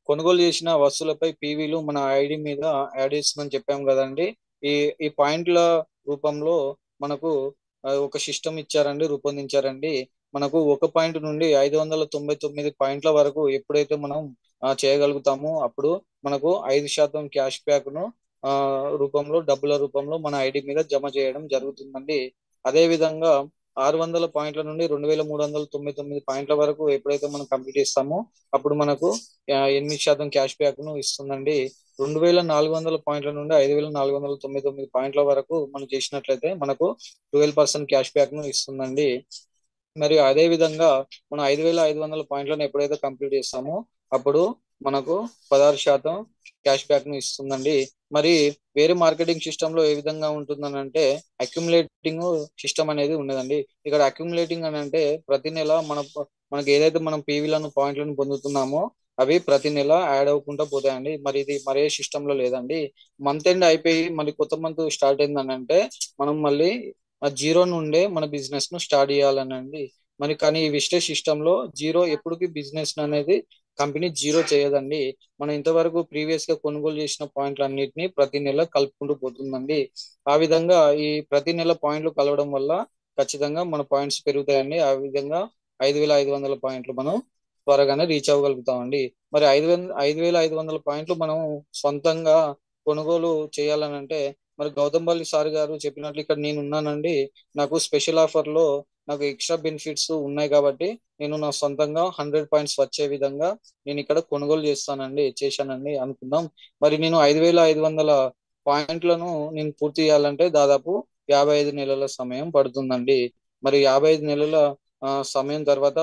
కొనుగోలు చేసిన వస్తువులపై పీవీలు మన ఐడి మీద యాడ్ చేస్తుందని చెప్పాం కదండి. ఈ ఈ పాయింట్ల రూపంలో మనకు ఒక సిస్టమ్ ఇచ్చారండి, రూపొందించారండి. మనకు 1 పాయింట్ నుండి 599 పాయింట్ల వరకు ఎప్పుడైతే మనం చేయగలుగుతామో అప్పుడు మనకు 5% క్యాష్ బ్యాక్ ను ఆ డబ్బుల రూపంలో మన ఐడి మీద జమ చేయడం జరుగుతుందండి. అదే విధంగా 600 పాయింట్ల నుండి 2399 పాయింట్ల వరకు ఎప్పుడైతే మనం కంప్లీట్ చేస్తామో అప్పుడు మనకు 8% క్యాష్ బ్యాక్ ను ఇస్తుందండి. 2400 పాయింట్ల నుండి 5499 పాయింట్ల వరకు మనం చేసినట్లయితే మనకు 12% క్యాష్ బ్యాక్ ను ఇస్తుందండి. మరియు అదే విధంగా మనం 5500 పాయింట్లను ఎప్పుడైతే కంప్లీట్ చేస్తామో అప్పుడు మనకు 16% క్యాష్ బ్యాక్ ను ఇస్తుందండి. మరి వేరే మార్కెటింగ్ సిస్టమ్ లో ఏ విధంగా ఉంటుందని అంటే అక్యుములేటింగ్ సిస్టమ్ అనేది ఉండదండి. ఇక్కడ అక్యుములేటింగ్ అని అంటే ప్రతి నెల మనకి ఏదైతే మనం పీవీలను పాయింట్లను పొందుతున్నామో అవి ప్రతి నెల యాడ్ అవ్వకుండా పోతాయండి. మరి ఇది మరే సిస్టమ్ లో లేదండి. మంత్ ఎండ్ అయిపోయి మళ్ళీ కొత్త మంత్ స్టార్ట్ అయిందని అంటే మనం మళ్ళీ జీరో నుండే మన బిజినెస్ ను స్టార్ట్ చేయాలనండి. మరి కానీ ఈ విస్టేజ్ సిస్టమ్ లో జీరో ఎప్పటికీ బిజినెస్ అనేది కంపెనీ జీరో చేయదండి. మనం ఇంతవరకు ప్రీవియస్ గా కొనుగోలు చేసిన పాయింట్లు అన్నిటిని ప్రతి నెల కలుపుకుంటూ పోతుందండి. ఆ విధంగా ఈ ప్రతి నెల పాయింట్లు కలవడం వల్ల ఖచ్చితంగా మన పాయింట్స్ పెరుగుతాయండి. ఆ విధంగా 5500 పాయింట్లు మనం త్వరగానే రీచ్ అవ్వగలుగుతామండి. మరి 5500 పాయింట్లు మనం సొంతంగా కొనుగోలు చేయాలని అంటే మరి గౌతమ్ బల్లి సార్ గారు చెప్పినట్లు ఇక్కడ నేను ఉన్నానండి. నాకు స్పెషల్ ఆఫర్ లో నాకు ఎక్స్ట్రా బెనిఫిట్స్ ఉన్నాయి కాబట్టి నేను నా సొంతంగా 100 పాయింట్స్ వచ్చే విధంగా నేను ఇక్కడ కొనుగోలు చేశానండి అనుకుందాం. మరి నేను 5500 పాయింట్లను నేను పూర్తి చేయాలంటే దాదాపు 55 నెలల సమయం పడుతుందండి. మరి 55 నెలల సమయం తర్వాత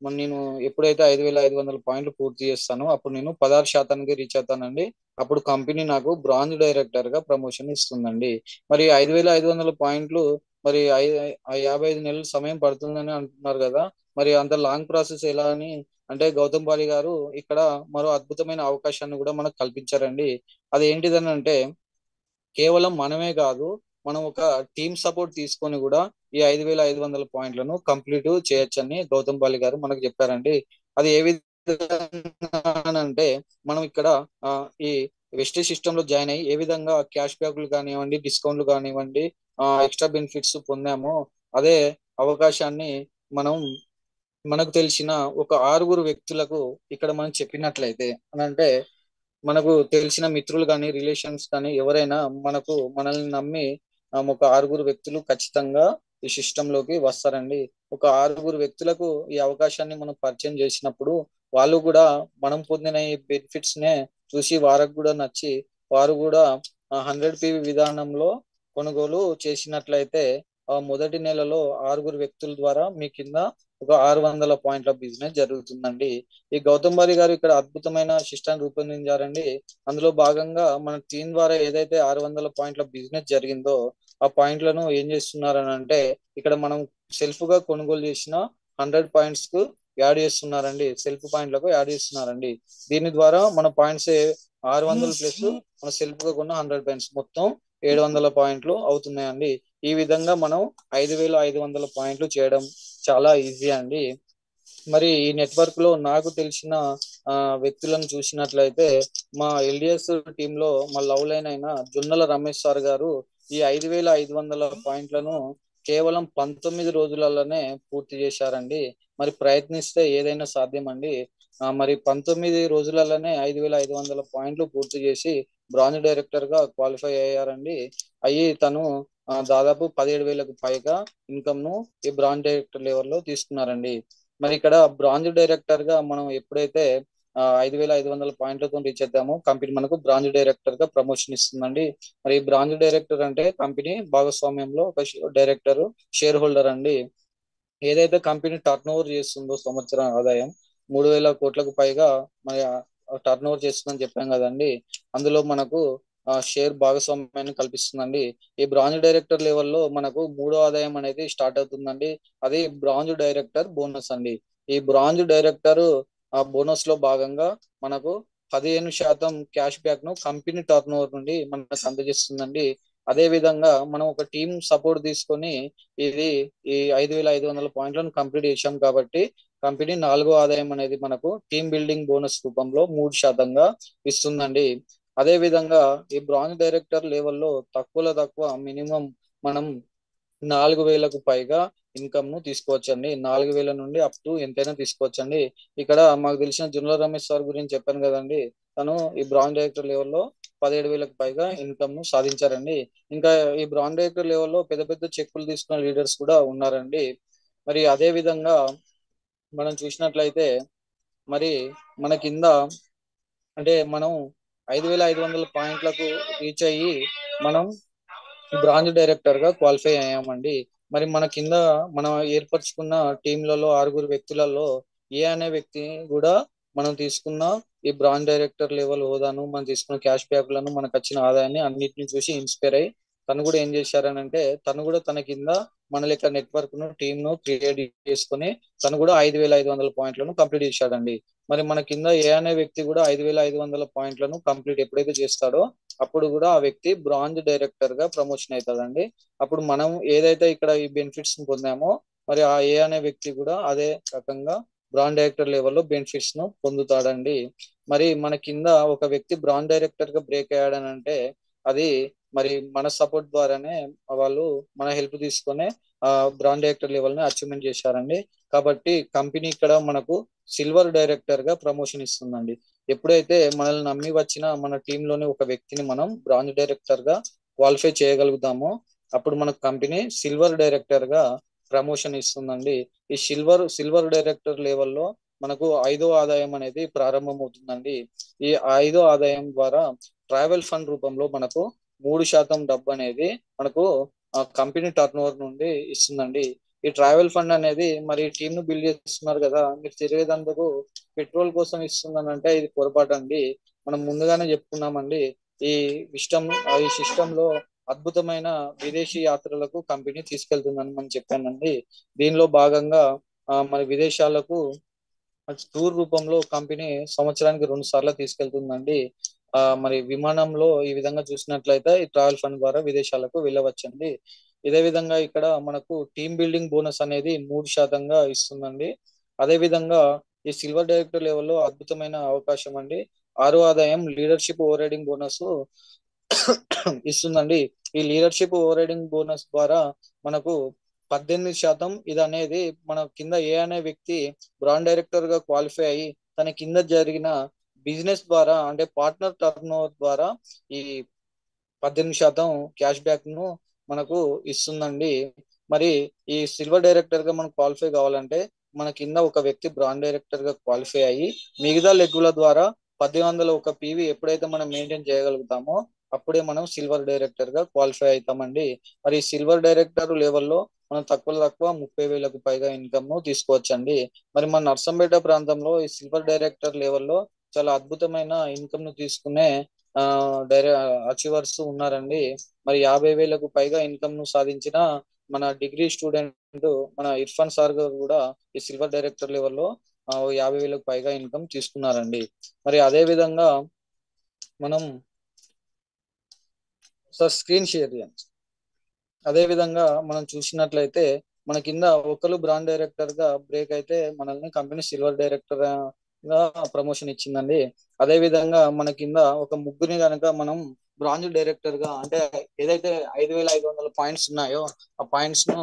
మరి నేను ఎప్పుడైతే 5500 పాయింట్లు పూర్తి చేస్తానో అప్పుడు నేను 16%కి రీచ్ అవుతానండి. అప్పుడు కంపెనీ నాకు బ్రాంజ్ డైరెక్టర్ గా ప్రమోషన్ ఇస్తుందండి. మరి 5500 పాయింట్లు మరి 55 నెలల సమయం పడుతుందని అంటున్నారు కదా. మరి అంత లాంగ్ ప్రాసెస్ ఎలా అని అంటే గౌతమ్ బాలి గారు ఇక్కడ మరో అద్భుతమైన అవకాశాన్ని కూడా మనకు కల్పించారండి. అది ఏంటిదని అంటే కేవలం మనమే కాదు, మనం ఒక టీమ్ సపోర్ట్ తీసుకొని కూడా ఈ 5,500 పాయింట్లను కంప్లీట్ చేయొచ్చని గౌతమ్ బాలి గారు మనకు చెప్పారండి. అది ఏ విధంగా అంటే మనం ఇక్కడ ఆ, ఈ వెస్టేజ్ సిస్టమ్ లో జాయిన్ అయ్యి ఏ విధంగా క్యాష్ బ్యాక్లు కానివ్వండి, డిస్కౌంట్లు కానివ్వండి, ఎక్స్ట్రా బెనిఫిట్స్ పొందామో అదే అవకాశాన్ని మనం మనకు తెలిసిన ఒక 6 వ్యక్తులకు ఇక్కడ మనం చెప్పినట్లయితే అని అంటే మనకు తెలిసిన మిత్రులు కానీ రిలేషన్స్ కానీ ఎవరైనా మనల్ని నమ్మి ఒక 6 వ్యక్తులు ఖచ్చితంగా ఈ సిస్టమ్ లోకి వస్తారండి. ఒక 6 వ్యక్తులకు ఈ అవకాశాన్ని మనం పరిచయం చేసినప్పుడు వాళ్ళు కూడా మనం పొందిన ఈ బెనిఫిట్స్ నే చూసి వారికి కూడా నచ్చి వారు కూడా 100 PV విధానంలో కొనుగోలు చేసినట్లయితే ఆ మొదటి నెలలో 6 వ్యక్తుల ద్వారా మీ కింద ఒక 600 పాయింట్ల బిజినెస్ జరుగుతుందండి. ఈ గౌతమ్ బారి గారు ఇక్కడ అద్భుతమైన సిస్టమ్ రూపొందించారండి. అందులో భాగంగా మన టీం ద్వారా ఏదైతే 600 పాయింట్ల బిజినెస్ జరిగిందో ఆ పాయింట్లను ఏం చేస్తున్నారని అంటే ఇక్కడ మనం సెల్ఫ్ గా కొనుగోలు చేసిన 100 పాయింట్స్ కు యాడ్ చేస్తున్నారండి. సెల్ఫ్ పాయింట్లకు యాడ్ చేస్తున్నారండి. దీని ద్వారా మన పాయింట్స్ 600 ప్లస్ మన సెల్ఫ్ గా కొన్న 100 పాయింట్స్ మొత్తం 700 పాయింట్లు అవుతున్నాయండి. ఈ విధంగా మనం 5,500 పాయింట్లు చేయడం చాలా ఈజీ అండి. మరి ఈ నెట్వర్క్ లో నాకు తెలిసిన ఆ వ్యక్తులను చూసినట్లయితే మా ఎల్డిఎస్ టీమ్ లో మా లవ్ లైన్ అయిన జొన్నల రమేష్ సార్ గారు ఈ 5,500 పాయింట్లను కేవలం 19 రోజులలోనే పూర్తి చేశారండి. మరి ప్రయత్నిస్తే ఏదైనా సాధ్యమండి. మరి 19 రోజులలోనే 5,500 పాయింట్లు పూర్తి చేసి బ్రాంజ్ డైరెక్టర్ గా క్వాలిఫై అయ్యారండి. అయ్యి తను దాదాపు 17,000కు పైగా ఇన్కమ్ ను ఈ బ్రాంజ్ డైరెక్టర్ లెవెల్లో తీసుకున్నారండి. మరి ఇక్కడ బ్రాంజ్ డైరెక్టర్ గా మనం ఎప్పుడైతే 5,500 పాయింట్లతో రీచ్ అవుతామో కంపెనీ మనకు బ్రాంజ్ డైరెక్టర్ గా ప్రమోషన్ ఇస్తుందండి. మరి బ్రాంజ్ డైరెక్టర్ అంటే కంపెనీ భాగస్వామ్యంలో ఒక డైరెక్టర్, షేర్ హోల్డర్ అండి. ఏదైతే కంపెనీ టర్న్ ఓవర్ చేస్తుందో సంవత్సరం ఆదాయం 3,000 కోట్లకు పైగా మరి టర్న్ ఓవర్ చేస్తుందని చెప్పాం కదండి. అందులో మనకు షేర్ భాగస్వామ్యాన్ని కల్పిస్తుందండి. ఈ బ్రాంజ్ డైరెక్టర్ లెవెల్లో మనకు మూడో ఆదాయం అనేది స్టార్ట్ అవుతుందండి. అది బ్రాంజ్ డైరెక్టర్ బోనస్ అండి. ఈ బ్రాంజ్ డైరెక్టర్ ఆ బోనస్ లో భాగంగా మనకు 15% క్యాష్ బ్యాక్ ను కంపెనీ టర్న్ ఓవర్ నుండి మనకు అందజేస్తుందండి. అదే విధంగా మనం ఒక టీమ్ సపోర్ట్ తీసుకొని ఇది ఈ 5,500 పాయింట్లను కంప్లీట్ చేశాం కాబట్టి కంపెనీ నాలుగో ఆదాయం అనేది మనకు టీమ్ బిల్డింగ్ బోనస్ రూపంలో 3%గా ఇస్తుందండి. అదే విధంగా ఈ బ్రాంజ్ డైరెక్టర్ లెవెల్లో తక్కువలో తక్కువ మినిమం మనం 4,000కు పైగా ఇన్కమ్ ను తీసుకోవచ్చండి. 4,000 నుండి అప్ టు ఎంతైనా తీసుకోవచ్చండి. ఇక్కడ మాకు తెలిసిన జున్ల రమేష్ సార్ గురించి చెప్పాను కదండి. తను ఈ బ్రాంజ్ డైరెక్టర్ లెవెల్లో 17,000కు పైగా ఇన్కమ్ ను సాధించారండి. ఇంకా ఈ బ్రాంజ్ డైరెక్టర్ లెవెల్లో పెద్ద పెద్ద చెక్కులు తీసుకున్న లీడర్స్ కూడా ఉన్నారండి. మరి అదే విధంగా మనం చూసినట్లయితే మరి మన కింద అంటే మనం 5,500 పాయింట్లకు రీచ్ అయ్యి మనం బ్రాంచ్ డైరెక్టర్ గా క్వాలిఫై అయ్యామండి. మరి మన కింద మనం ఏర్పరచుకున్న టీంలలో 6 వ్యక్తులలో అనే వ్యక్తి కూడా మనం తీసుకున్న ఈ బ్రాంచ్ డైరెక్టర్ లెవెల్ హోదాను, మనం తీసుకున్న క్యాష్ బ్యాక్లను, మనకు వచ్చిన ఆదాయాన్ని అన్నిటిని చూసి ఇన్స్పైర్ అయ్యి తను కూడా ఏం చేశారనంటే తను కూడా తన కింద మన లెక్క నెట్వర్క్ ను టీమ్ ను క్రియేట్ చేసుకుని తను కూడా 5,500 పాయింట్లను కంప్లీట్ చేశాడండి. మరి మన కింద అనే వ్యక్తి కూడా 5,500 పాయింట్లను కంప్లీట్ ఎప్పుడైతే చేస్తాడో అప్పుడు కూడా ఆ వ్యక్తి బ్రాంజ్ డైరెక్టర్ గా ప్రమోషన్ అవుతాడండి. అప్పుడు మనం ఏదైతే ఇక్కడ ఈ బెనిఫిట్స్ పొందామో మరి ఆ అనే వ్యక్తి కూడా అదే రకంగా బ్రాండ్ డైరెక్టర్ లెవెల్లో బెనిఫిట్స్ ను పొందుతాడండి. మరి మన కింద ఒక వ్యక్తి బ్రాండ్ డైరెక్టర్ గా బ్రేక్ అయ్యాడనంటే అది మరి మన సపోర్ట్ ద్వారానే వాళ్ళు మన హెల్ప్ తీసుకొని ఆ బ్రాండ్ డైరెక్టర్ లెవెల్ ని అచీవ్మెంట్ చేశారండి. కాబట్టి కంపెనీ ఇక్కడ మనకు సిల్వర్ డైరెక్టర్ గా ప్రమోషన్ ఇస్తుందండి. ఎప్పుడైతే మనల్ని నమ్మి వచ్చిన మన టీంలోని ఒక వ్యక్తిని మనం బ్రాంచ్ డైరెక్టర్ గా క్వాలిఫై చేయగలుగుతామో అప్పుడు మన కంపెనీ సిల్వర్ డైరెక్టర్ గా ప్రమోషన్ ఇస్తుందండి. ఈ సిల్వర్ డైరెక్టర్ లెవెల్లో మనకు ఐదో ఆదాయం అనేది ప్రారంభమవుతుందండి. ఈ ఐదో ఆదాయం ద్వారా ట్రావెల్ ఫండ్ రూపంలో మనకు 3% డబ్బు అనేది మనకు కంపెనీ టర్న్ ఓవర్ నుండి ఇస్తుందండి. ఈ ట్రావెల్ ఫండ్ అనేది మరి టీమ్ ను బిల్డ్ చేస్తున్నారు కదా, మీరు తిరిగేదందుకు పెట్రోల్ కోసం ఇస్తుందనంటే ఇది పొరపాటు అండి. మనం ముందుగానే చెప్పుకున్నామండి. ఈ ఈ సిస్టమ్ లో అద్భుతమైన విదేశీ యాత్రలకు కంపెనీ తీసుకెళ్తుందని మనం చెప్పానండి. దీనిలో భాగంగా మరి విదేశాలకు టూర్ రూపంలో కంపెనీ సంవత్సరానికి 2 సార్లు తీసుకెళ్తుందండి. మరి విమానంలో ఈ విధంగా చూసినట్లయితే ఈ ట్రావెల్ ఫండ్ ద్వారా విదేశాలకు వెళ్ళవచ్చండి. ఇదే విధంగా ఇక్కడ మనకు టీమ్ బిల్డింగ్ బోనస్ అనేది 3% ఇస్తుందండి. అదే విధంగా ఈ సిల్వర్ డైరెక్టర్ లెవెల్లో అద్భుతమైన అవకాశం అండి. ఆరో ఆదాయం లీడర్షిప్ ఓవర్ రైడింగ్ బోనస్ ఇస్తుందండి. ఈ లీడర్షిప్ ఓవర్ రైడింగ్ బోనస్ ద్వారా మనకు 18% ఇది అనేది మన కింద ఏ అనే వ్యక్తి బ్రాండ్ డైరెక్టర్ గా క్వాలిఫై అయ్యి తన కింద జరిగిన బిజినెస్ ద్వారా అంటే పార్ట్నర్ టర్న్ ఓవర్ ద్వారా ఈ 18% క్యాష్ బ్యాక్ ను మనకు ఇస్తుందండి. మరి ఈ సిల్వర్ డైరెక్టర్ గా మనం క్వాలిఫై కావాలంటే మన కింద ఒక వ్యక్తి బ్రాండ్ డైరెక్టర్ గా క్వాలిఫై అయ్యి మిగతా లెగ్గుల ద్వారా 10 వందల పీవీ ఎప్పుడైతే మనం మెయింటైన్ చేయగలుగుతామో అప్పుడే మనం సిల్వర్ డైరెక్టర్ గా క్వాలిఫై అవుతామండి. మరి సిల్వర్ డైరెక్టర్ లెవెల్లో మనం తక్కువ 30,000కు పైగా ఇన్కమ్ ను తీసుకోవచ్చండి. మరి మన నర్సంపేట ప్రాంతంలో ఈ సిల్వర్ డైరెక్టర్ లెవెల్లో చాలా అద్భుతమైన ఇన్కమ్ ను తీసుకునే ఆ అచీవర్స్ ఉన్నారండి. మరి 50,000కు పైగా ఇన్కమ్ ను సాధించిన మన డిగ్రీ స్టూడెంట్ మన ఇర్ఫాన్ సార్ గారు కూడా ఈ సిల్వర్ డైరెక్టర్ లెవెల్లో 50,000కు పైగా ఇన్కమ్ తీసుకున్నారండి. మరి అదే విధంగా మనం సార్ స్క్రీన్ షేర్ చేయండి. అదే విధంగా మనం చూసినట్లయితే మన కింద ఒకరు బ్రాండ్ డైరెక్టర్ గా బ్రేక్ అయితే మనల్ని కంపెనీ సిల్వర్ డైరెక్టర్ గా ప్రమోషన్ ఇచ్చిందండి. అదే విధంగా మన కింద ఒక ముగ్గురిని కనుక మనం బ్రాంజ్ డైరెక్టర్ గా అంటే ఏదైతే 5,500 పాయింట్స్ ఉన్నాయో ఆ పాయింట్స్ ను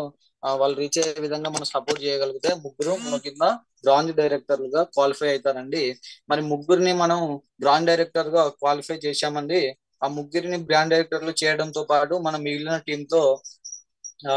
వాళ్ళు రీచ్ అయ్యే విధంగా మనం సపోర్ట్ చేయగలిగితే ముగ్గురు మన కింద బ్రాంజ్ డైరెక్టర్లుగా క్వాలిఫై అవుతారండి. మరి ముగ్గురిని మనం బ్రాండ్ డైరెక్టర్ గా క్వాలిఫై చేశామండి. ఆ ముగ్గురిని బ్రాండ్ డైరెక్టర్లు చేయడంతో పాటు మనం మిగిలిన టీమ్ తో ఆ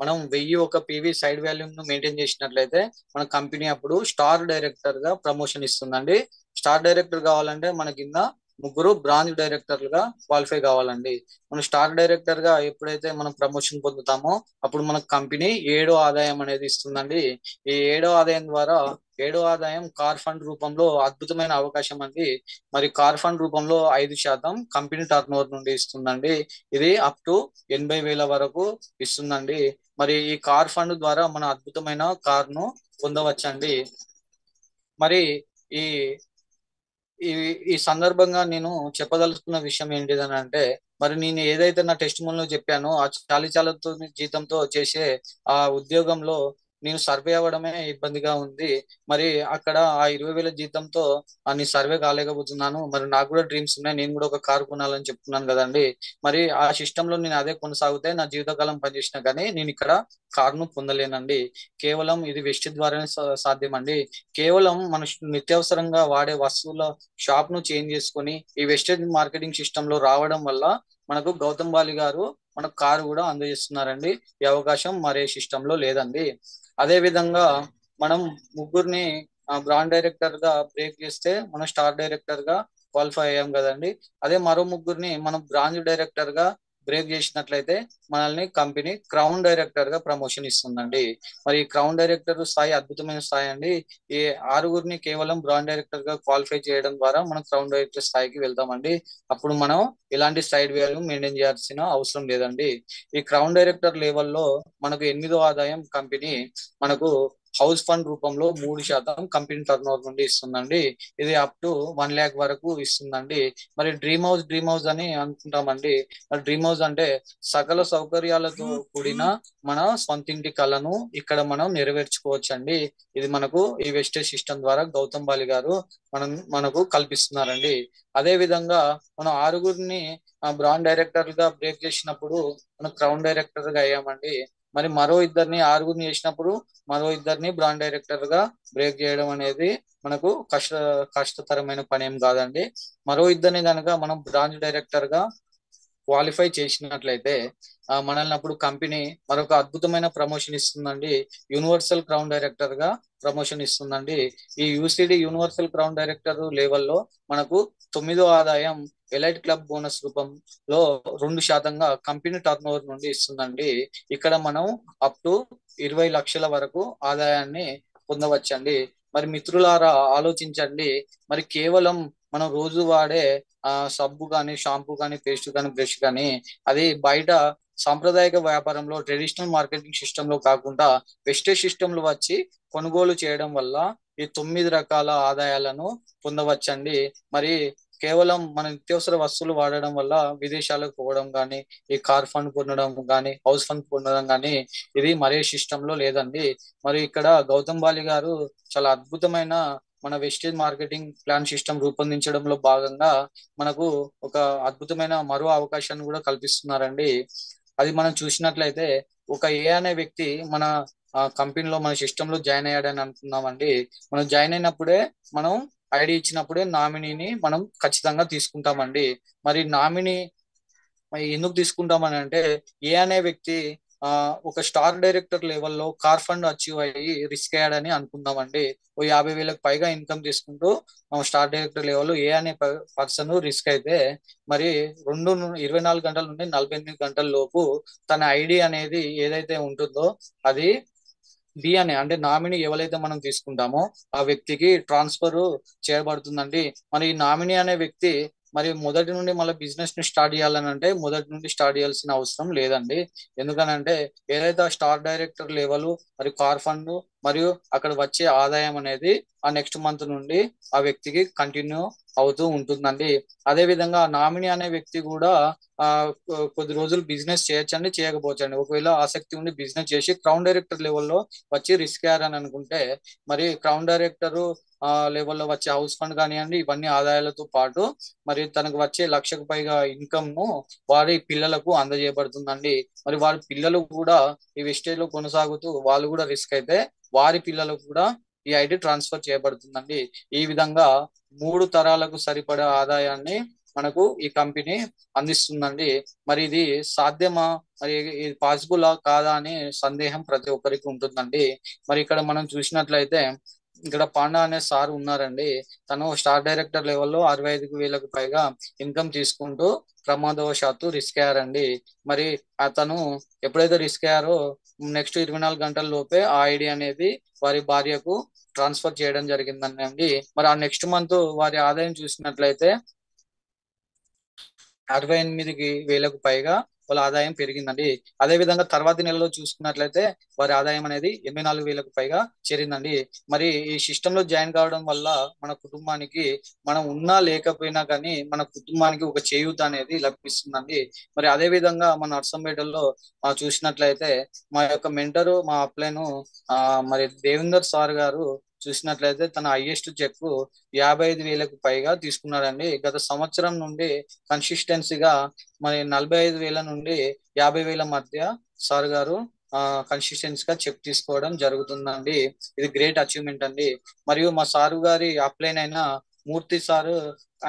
మనం 1,000 పీవీ సైడ్ వాల్యూమ్ ను మెయింటైన్ చేసినట్లయితే మన కంపెనీ అప్పుడు స్టార్ డైరెక్టర్ గా ప్రమోషన్ ఇస్తుందండి. స్టార్ డైరెక్టర్ కావాలంటే మన కింద ముగ్గురు బ్రాంచ్ డైరెక్టర్లుగా క్వాలిఫై కావాలండి. మనం స్టార్ డైరెక్టర్ గా ఎప్పుడైతే మనం ప్రమోషన్ పొందుతామో అప్పుడు మన కంపెనీ 7వ ఆదాయం అనేది ఇస్తుందండి. ఈ 7వ ఆదాయం ద్వారా 7వ ఆదాయం కార్ ఫండ్ రూపంలో అద్భుతమైన అవకాశం అండి. మరి కార్ ఫండ్ రూపంలో 5% కంపెనీ టర్న్ ఓవర్ నుండి ఇస్తుందండి. ఇది అప్ టు 80,000 వరకు ఇస్తుందండి. మరి ఈ కార్ ఫండ్ ద్వారా మన అద్భుతమైన కార్ ను పొందవచ్చండి. మరి ఈ ఈ ఈ సందర్భంగా నేను చెప్పదలుచుకున్న విషయం ఏంటిదని అంటే మరి నేను ఏదైతే నా టెస్ట్ లో చెప్పానో ఆ చాలీచాలతో జీతంతో చేసే ఆ ఉద్యోగంలో నేను సర్వే అవ్వడమే ఇబ్బందిగా ఉంది. మరి అక్కడ ఆ 20,000 జీతంతో నీ సర్వే కాలేకపోతున్నాను. మరి నాకు కూడా డ్రీమ్స్ ఉన్నాయి, నేను కూడా ఒక కారు కొనాలని చెప్తున్నాను కదండి. మరి ఆ సిస్టమ్ లో నేను అదే కొనసాగితే నా జీవితకాలం పనిచేసినా కానీ నేను ఇక్కడ కారును పొందలేనండి. కేవలం ఇది వెస్ట్ ద్వారానే సాధ్యమండి. కేవలం మన నిత్యావసరంగా వాడే వస్తువుల షాప్ ను చేంజ్ చేసుకొని ఈ వెస్టేజ్ మార్కెటింగ్ సిస్టమ్ లో రావడం వల్ల మనకు గౌతమ్ బాలి గారు మనకు కారు కూడా అందజేస్తున్నారండి. ఈ అవకాశం మరే సిస్టమ్ లో లేదండి. అదే విధంగా మనం ముగ్గురిని బ్రాండ్ డైరెక్టర్ గా బ్రేక్ చేస్తే మనం స్టార్ డైరెక్టర్ గా క్వాలిఫై అయ్యాం కదండి. అదే మరో ముగ్గురిని మనం బ్రాంచ్ డైరెక్టర్ గా బ్రేక్ చేసినట్లయితే మనల్ని కంపెనీ క్రౌన్ డైరెక్టర్ గా ప్రమోషన్ ఇస్తుందండి. మరి క్రౌన్ డైరెక్టర్ స్థాయి అద్భుతమైన స్థాయి అండి. ఈ 6గురిని కేవలం బ్రాండ్ డైరెక్టర్ గా క్వాలిఫై చేయడం ద్వారా మనం క్రౌన్ డైరెక్టర్ స్థాయికి వెళ్తామండి. అప్పుడు మనం ఎలాంటి సైడ్ వాల్యూ మెయింటైన్ చేయాల్సిన అవసరం లేదండి. ఈ క్రౌన్ డైరెక్టర్ లెవెల్లో మనకు 8వ ఆదాయం కంపెనీ మనకు హౌస్ ఫండ్ రూపంలో 3% కంపెనీ టర్న్ ఓవర్ నుండి ఇస్తుందండి. ఇది అప్ టు 1 lakh వరకు ఇస్తుందండి. మరి డ్రీమ్ హౌస్ అని అనుకుంటామండి. డ్రీమ్ హౌస్ అంటే సకల సౌకర్యాలతో కూడిన మన సొంతింటి కళను ఇక్కడ మనం నెరవేర్చుకోవచ్చండి. ఇది మనకు ఈ వెస్టేజ్ సిస్టమ్ ద్వారా గౌతమ్ బాలి గారు మనకు కల్పిస్తున్నారండి. అదే విధంగా మనం 6గురిని బ్రాండ్ డైరెక్టర్ గా బ్రేక్ చేసినప్పుడు మనం క్రౌన్ డైరెక్టర్ గా అయ్యామండి. మరి మరో ఇద్దరిని 6గురిని చేసినప్పుడు మరో ఇద్దరిని బ్రాండ్ డైరెక్టర్ గా బ్రేక్ చేయడం అనేది మనకు కష్టతరమైన పని ఏం కాదండి. మరో ఇద్దరిని కనుక మనం బ్రాంచ్ డైరెక్టర్ గా క్వాలిఫై చేసినట్లయితే మనల్ని అప్పుడు కంపెనీ మరొక అద్భుతమైన ప్రమోషన్ ఇస్తుందండి. యూనివర్సల్ క్రౌన్ డైరెక్టర్ గా ప్రమోషన్ ఇస్తుందండి. ఈ యూసిడి యూనివర్సల్ క్రౌన్ డైరెక్టర్ లెవెల్లో మనకు 9వ ఆదాయం ఎలైట్ క్లబ్ బోనస్ రూపంలో 2%గా కంపెనీ టర్న్ ఓవర్ నుండి ఇస్తుందండి. ఇక్కడ మనం అప్ టు 20 లక్షల వరకు ఆదాయాన్ని పొందవచ్చండి. మరి మిత్రులారా ఆలోచించండి. మరి కేవలం మనం రోజు వాడే సబ్బు కానీ, షాంపూ కానీ, పేస్ట్ కానీ, బ్రష్ కానీ అది బయట సాంప్రదాయక వ్యాపారంలో ట్రెడిషనల్ మార్కెటింగ్ సిస్టమ్ లో కాకుండా వెస్టేజ్ సిస్టమ్ లో వచ్చి కొనుగోలు చేయడం వల్ల ఈ 9 రకాల ఆదాయాలను పొందవచ్చండి. మరి కేవలం మన నిత్యావసర వస్తువులు వాడడం వల్ల విదేశాలకు పోవడం కానీ, ఈ కార్ ఫండ్ పొందడం కానీ, హౌస్ ఫండ్ పొందడం కానీ ఇది మరే సిస్టంలో లేదండి. మరి ఇక్కడ గౌతమ్ బాలి గారు చాలా అద్భుతమైన మన వెస్టేజ్ మార్కెటింగ్ ప్లాన్ సిస్టమ్ రూపొందించడంలో భాగంగా మనకు ఒక అద్భుతమైన మరో అవకాశాన్ని కూడా కల్పిస్తున్నారండి. అది మనం చూసినట్లయితే ఒక ఏ అనే వ్యక్తి మన కంపెనీలో మన సిస్టమ్ లో జాయిన్ అయ్యాడని అనుకున్నామండి. మనం జాయిన్ అయినప్పుడే మనం ఐడి ఇచ్చినప్పుడే నామినీని మనం ఖచ్చితంగా తీసుకుంటామండి. మరి నామినీ ఎందుకు తీసుకుంటామని అంటే ఏ అనే వ్యక్తి ఆ ఒక స్టార్ డైరెక్టర్ లెవెల్లో కార్ ఫండ్ అచీవ్ అయ్యి రిస్క్ అయ్యాడని అనుకుందామండి. ఓ 50,000కు పైగా ఇన్కమ్ తీసుకుంటూ స్టార్ డైరెక్టర్ లెవెల్లో ఏ అనే పర్సన్ రిస్క్ అయితే మరి 24 గంటల నుండి 48 గంటల లోపు తన ఐడి అనేది ఏదైతే ఉంటుందో అది బి అనే అంటే నామినీ ఎవరైతే మనం తీసుకుంటామో ఆ వ్యక్తికి ట్రాన్స్ఫర్ చేయబడుతుందండి. మరి ఈ నామినీ అనే వ్యక్తి మరి మొదటి నుండి మళ్ళీ బిజినెస్ ని స్టార్ట్ చేయాలని అంటే మొదటి నుండి స్టార్ట్ చేయాల్సిన అవసరం లేదండి. ఎందుకనంటే ఏదైతే ఆ స్టార్ డైరెక్టర్ లెవెల్ మరి కార్ ఫండ్ మరియు అక్కడ వచ్చే ఆదాయం అనేది ఆ నెక్స్ట్ మంత్ నుండి ఆ వ్యక్తికి కంటిన్యూ అవుతూ ఉంటుందండి. అదే విధంగా నామినీ అనే వ్యక్తి కూడా ఆ కొద్ది రోజులు బిజినెస్ చేయొచ్చండి, చేయకపోవచ్చండి. ఒకవేళ ఆసక్తి ఉండి బిజినెస్ చేసి క్రౌన్ డైరెక్టర్ లెవెల్లో వచ్చి రిస్క్ అయ్యారని అనుకుంటే మరి క్రౌన్ డైరెక్టర్ లెవెల్లో వచ్చే హౌస్ ఫండ్ కానివ్వండి ఇవన్నీ ఆదాయాలతో పాటు మరి తనకు వచ్చే 1,00,000కు పైగా ఇన్కమ్ ను వారి పిల్లలకు అందజేయబడుతుందండి. మరి వారి పిల్లలు కూడా ఈ వెస్టేజ్ లో కొనసాగుతూ వాళ్ళు కూడా రిస్క్ అయితే వారి పిల్లలకు కూడా ఈ ఐడి ట్రాన్స్ఫర్ చేయబడుతుందండి. ఈ విధంగా 3 తరాలకు సరిపడా ఆదాయాన్ని మనకు ఈ కంపెనీ అందిస్తుందండి. మరి ఇది సాధ్యమా, మరి ఇది పాసిబులా కాదా అనే సందేహం ప్రతి ఒక్కరికి ఉంటుందండి. మరి ఇక్కడ మనం చూసినట్లయితే ఇక్కడ పాండా అనే సార్ ఉన్నారండి. తను స్టార్ డైరెక్టర్ లెవెల్లో 65,000కు పైగా ఇన్కమ్ తీసుకుంటూ ప్రమాదవశాత్తు రిస్క్ అయ్యారండి. మరి అతను ఎప్పుడైతే రిస్క్ అయ్యారో నెక్స్ట్ 24 గంటల లోపే ఆ ఐడి అనేది వారి భార్యకు ట్రాన్స్ఫర్ చేయడం జరిగిందండి. మరి ఆ నెక్స్ట్ మంత్ వారి ఆదాయం చూసినట్లయితే 68,000కు పైగా వాళ్ళ ఆదాయం పెరిగిందండి. అదే విధంగా తర్వాతి నెలలో చూసుకున్నట్లయితే వారి ఆదాయం అనేది 84,000కు పైగా చేరిందండి. మరి ఈ సిస్టమ్ లో జాయిన్ కావడం వల్ల మన కుటుంబానికి మనం ఉన్నా లేకపోయినా కానీ మన కుటుంబానికి ఒక చేయూత అనేది లభిస్తుందండి. మరి అదే విధంగా మన నర్సంపేటలో చూసినట్లయితే మా యొక్క మెంటరు మా అప్లైను మరి దేవేందర్ సార్ గారు చూసినట్లయితే తన హైయెస్ట్ చెక్ 55,000కు పైగా తీసుకున్నాడండి. గత సంవత్సరం నుండి కన్సిస్టెన్సీగా మరి 45,000 నుండి 50,000 మధ్య సార్ గారు కన్సిస్టెన్సీగా చెక్ తీసుకోవడం జరుగుతుందండి. ఇది గ్రేట్ అచీవ్మెంట్ అండి. మరియు మా సారు గారి అప్లైన్ అయిన మూర్తి సారు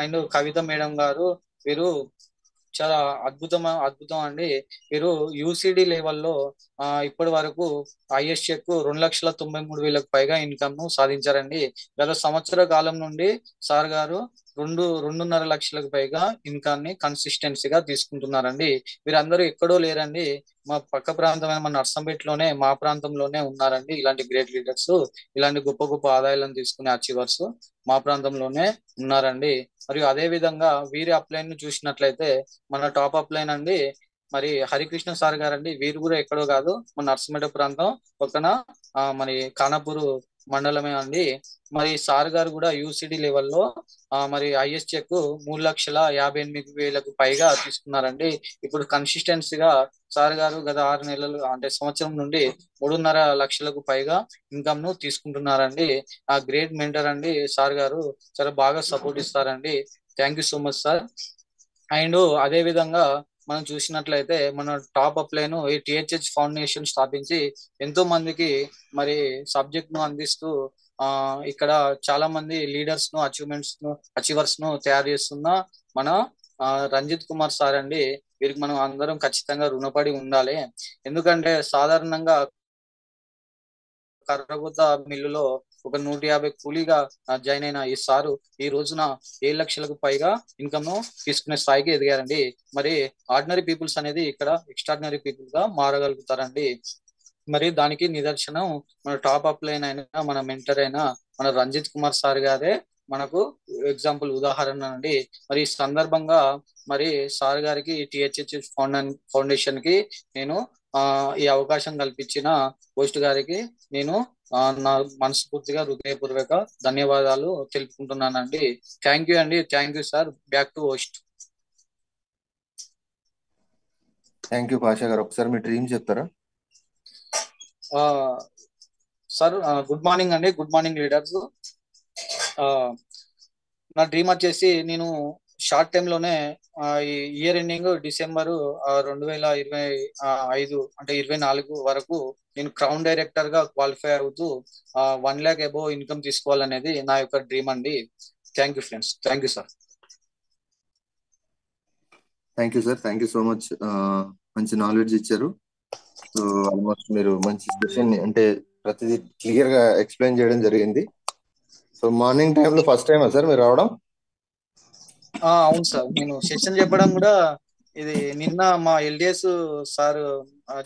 అండ్ కవిత మేడం గారు వీరు చాలా అద్భుతం అండి. వీరు యూసిడి లెవెల్లో ఇప్పటి వరకు హైయెస్ట్ చెక్ 2,93,000కు పైగా ఇన్కమ్ ను సాధించారండి. గత సంవత్సర కాలం నుండి సార్ గారు 2.5 లక్షలకు పైగా ఇన్కమ్ ని కన్సిస్టెన్సీగా తీసుకుంటున్నారండి. వీరందరూ ఎక్కడో లేరండి, మా పక్క ప్రాంతమైన మన నర్సంపేటలోనే మా ప్రాంతంలోనే ఉన్నారండి. ఇలాంటి గ్రేట్ లీడర్స్, ఇలాంటి గొప్ప గొప్ప ఆదాయాలను తీసుకునే అచీవర్స్ మా ప్రాంతంలోనే ఉన్నారండి. మరియు అదే విధంగా వీరి అప్లైన్ ను చూసినట్లయితే మన టాప్ అప్లైన్ అండి మరి హరికృష్ణ సార్ గారండి. వీరు కూడా ఎక్కడో కాదు మన నర్సంపేట ప్రాంతం పక్కన మరి ఖానాపూర్ మండలమే అండి. మరి సార్ గారు కూడా యూసిడి లెవెల్లో మరి హైయెస్ట్ చెక్ 3,58,000కు పైగా తీసుకున్నారండి. ఇప్పుడు కన్సిస్టెన్సీగా సార్ గారు గత 6 నెలలు అంటే సంవత్సరం నుండి 3.5 లక్షలకు పైగా ఇన్కమ్ ను తీసుకుంటున్నారండి. ఆ గ్రేట్ మెంటర్ అండి సార్ గారు, చాలా బాగా సపోర్ట్ ఇస్తారండి. Thank you so much sir. And అదే విధంగా మనం చూసినట్లయితే మన టాప్ అప్లైన్ ఈ టిహెచ్హెచ్ ఫౌండేషన్ స్థాపించి ఎంతో మందికి మరి సబ్జెక్ట్ ను అందిస్తూ ఇక్కడ చాలా మంది లీడర్స్ ను అచీవర్స్ ను తయారు చేస్తున్న మన రంజిత్ కుమార్ సార్ అండి. వీరికి మనం అందరం ఖచ్చితంగా రుణపడి ఉండాలి. ఎందుకంటే సాధారణంగా కర్రగుద్ద మిల్లులో ఒక 150 కూలీగా జాయిన్ అయిన ఈ సారు ఈ రోజున 7 లక్షలకు పైగా ఇన్కమ్ ను తీసుకునే స్థాయికి ఎదిగారండి. మరి ఆర్డినరీ పీపుల్స్ అనేది ఇక్కడ ఎక్స్ట్రాడినరీ పీపుల్ గా మారగలుగుతారండి. మరి దానికి నిదర్శనం మన టాప్ అప్లైన్ అయిన మన మెంటర్ అయిన మన రంజిత్ కుమార్ సార్ గారే మనకు ఎగ్జాంపుల్ ఉదాహరణ అండి. మరి ఈ సందర్భంగా మరి సార్ గారికి టిహెచ్హెచ్ ఫౌండేషన్ కి నేను ఈ అవకాశం కల్పించిన పోస్ట్ గారికి నేను నా మనస్ఫూర్తిగా హృదయపూర్వక ధన్యవాదాలు తెలుపుకుంటున్నానండి. థ్యాంక్ యూ అండి. Thank you sir. Back to host. Thank you Pasha గారు. ఒకసారి మీ డ్రీమ్ చెప్తారా? సార్ గుడ్ మార్నింగ్ అండి. Good morning leaders. నా డ్రీమ్ వచ్చేసి నేను షార్ట్ టైమ్ లోనే ఈ ఇయర్ ఎండింగ్ డిసెంబర్ 2025 అంటే 24 వరకు నేను క్రౌన్ డైరెక్టర్ గా క్వాలిఫై అవుతూ 1 lakh అబోవ్ ఇన్కమ్ తీసుకోవాలనేది నా యొక్క డ్రీమ్ అండి. Thank you friends. Thank you sir. Thank you sir. Thank you so much. మంచి నాలెడ్జ్ ఇచ్చారు. సో ఆల్మోస్ట్ మీరు మంచి సెషన్ అంటే ప్రతిదీ క్లియర్ గా ఎక్స్ప్లెయిన్ చేయడం జరిగింది. సో మార్నింగ్ టైంలో ఫస్ట్ టైమా సార్ మీరు రావడం? అవును సార్. నేను సెషన్ చెప్పడం కూడా ఇది నిన్న మా ఎల్డిఎస్ సార్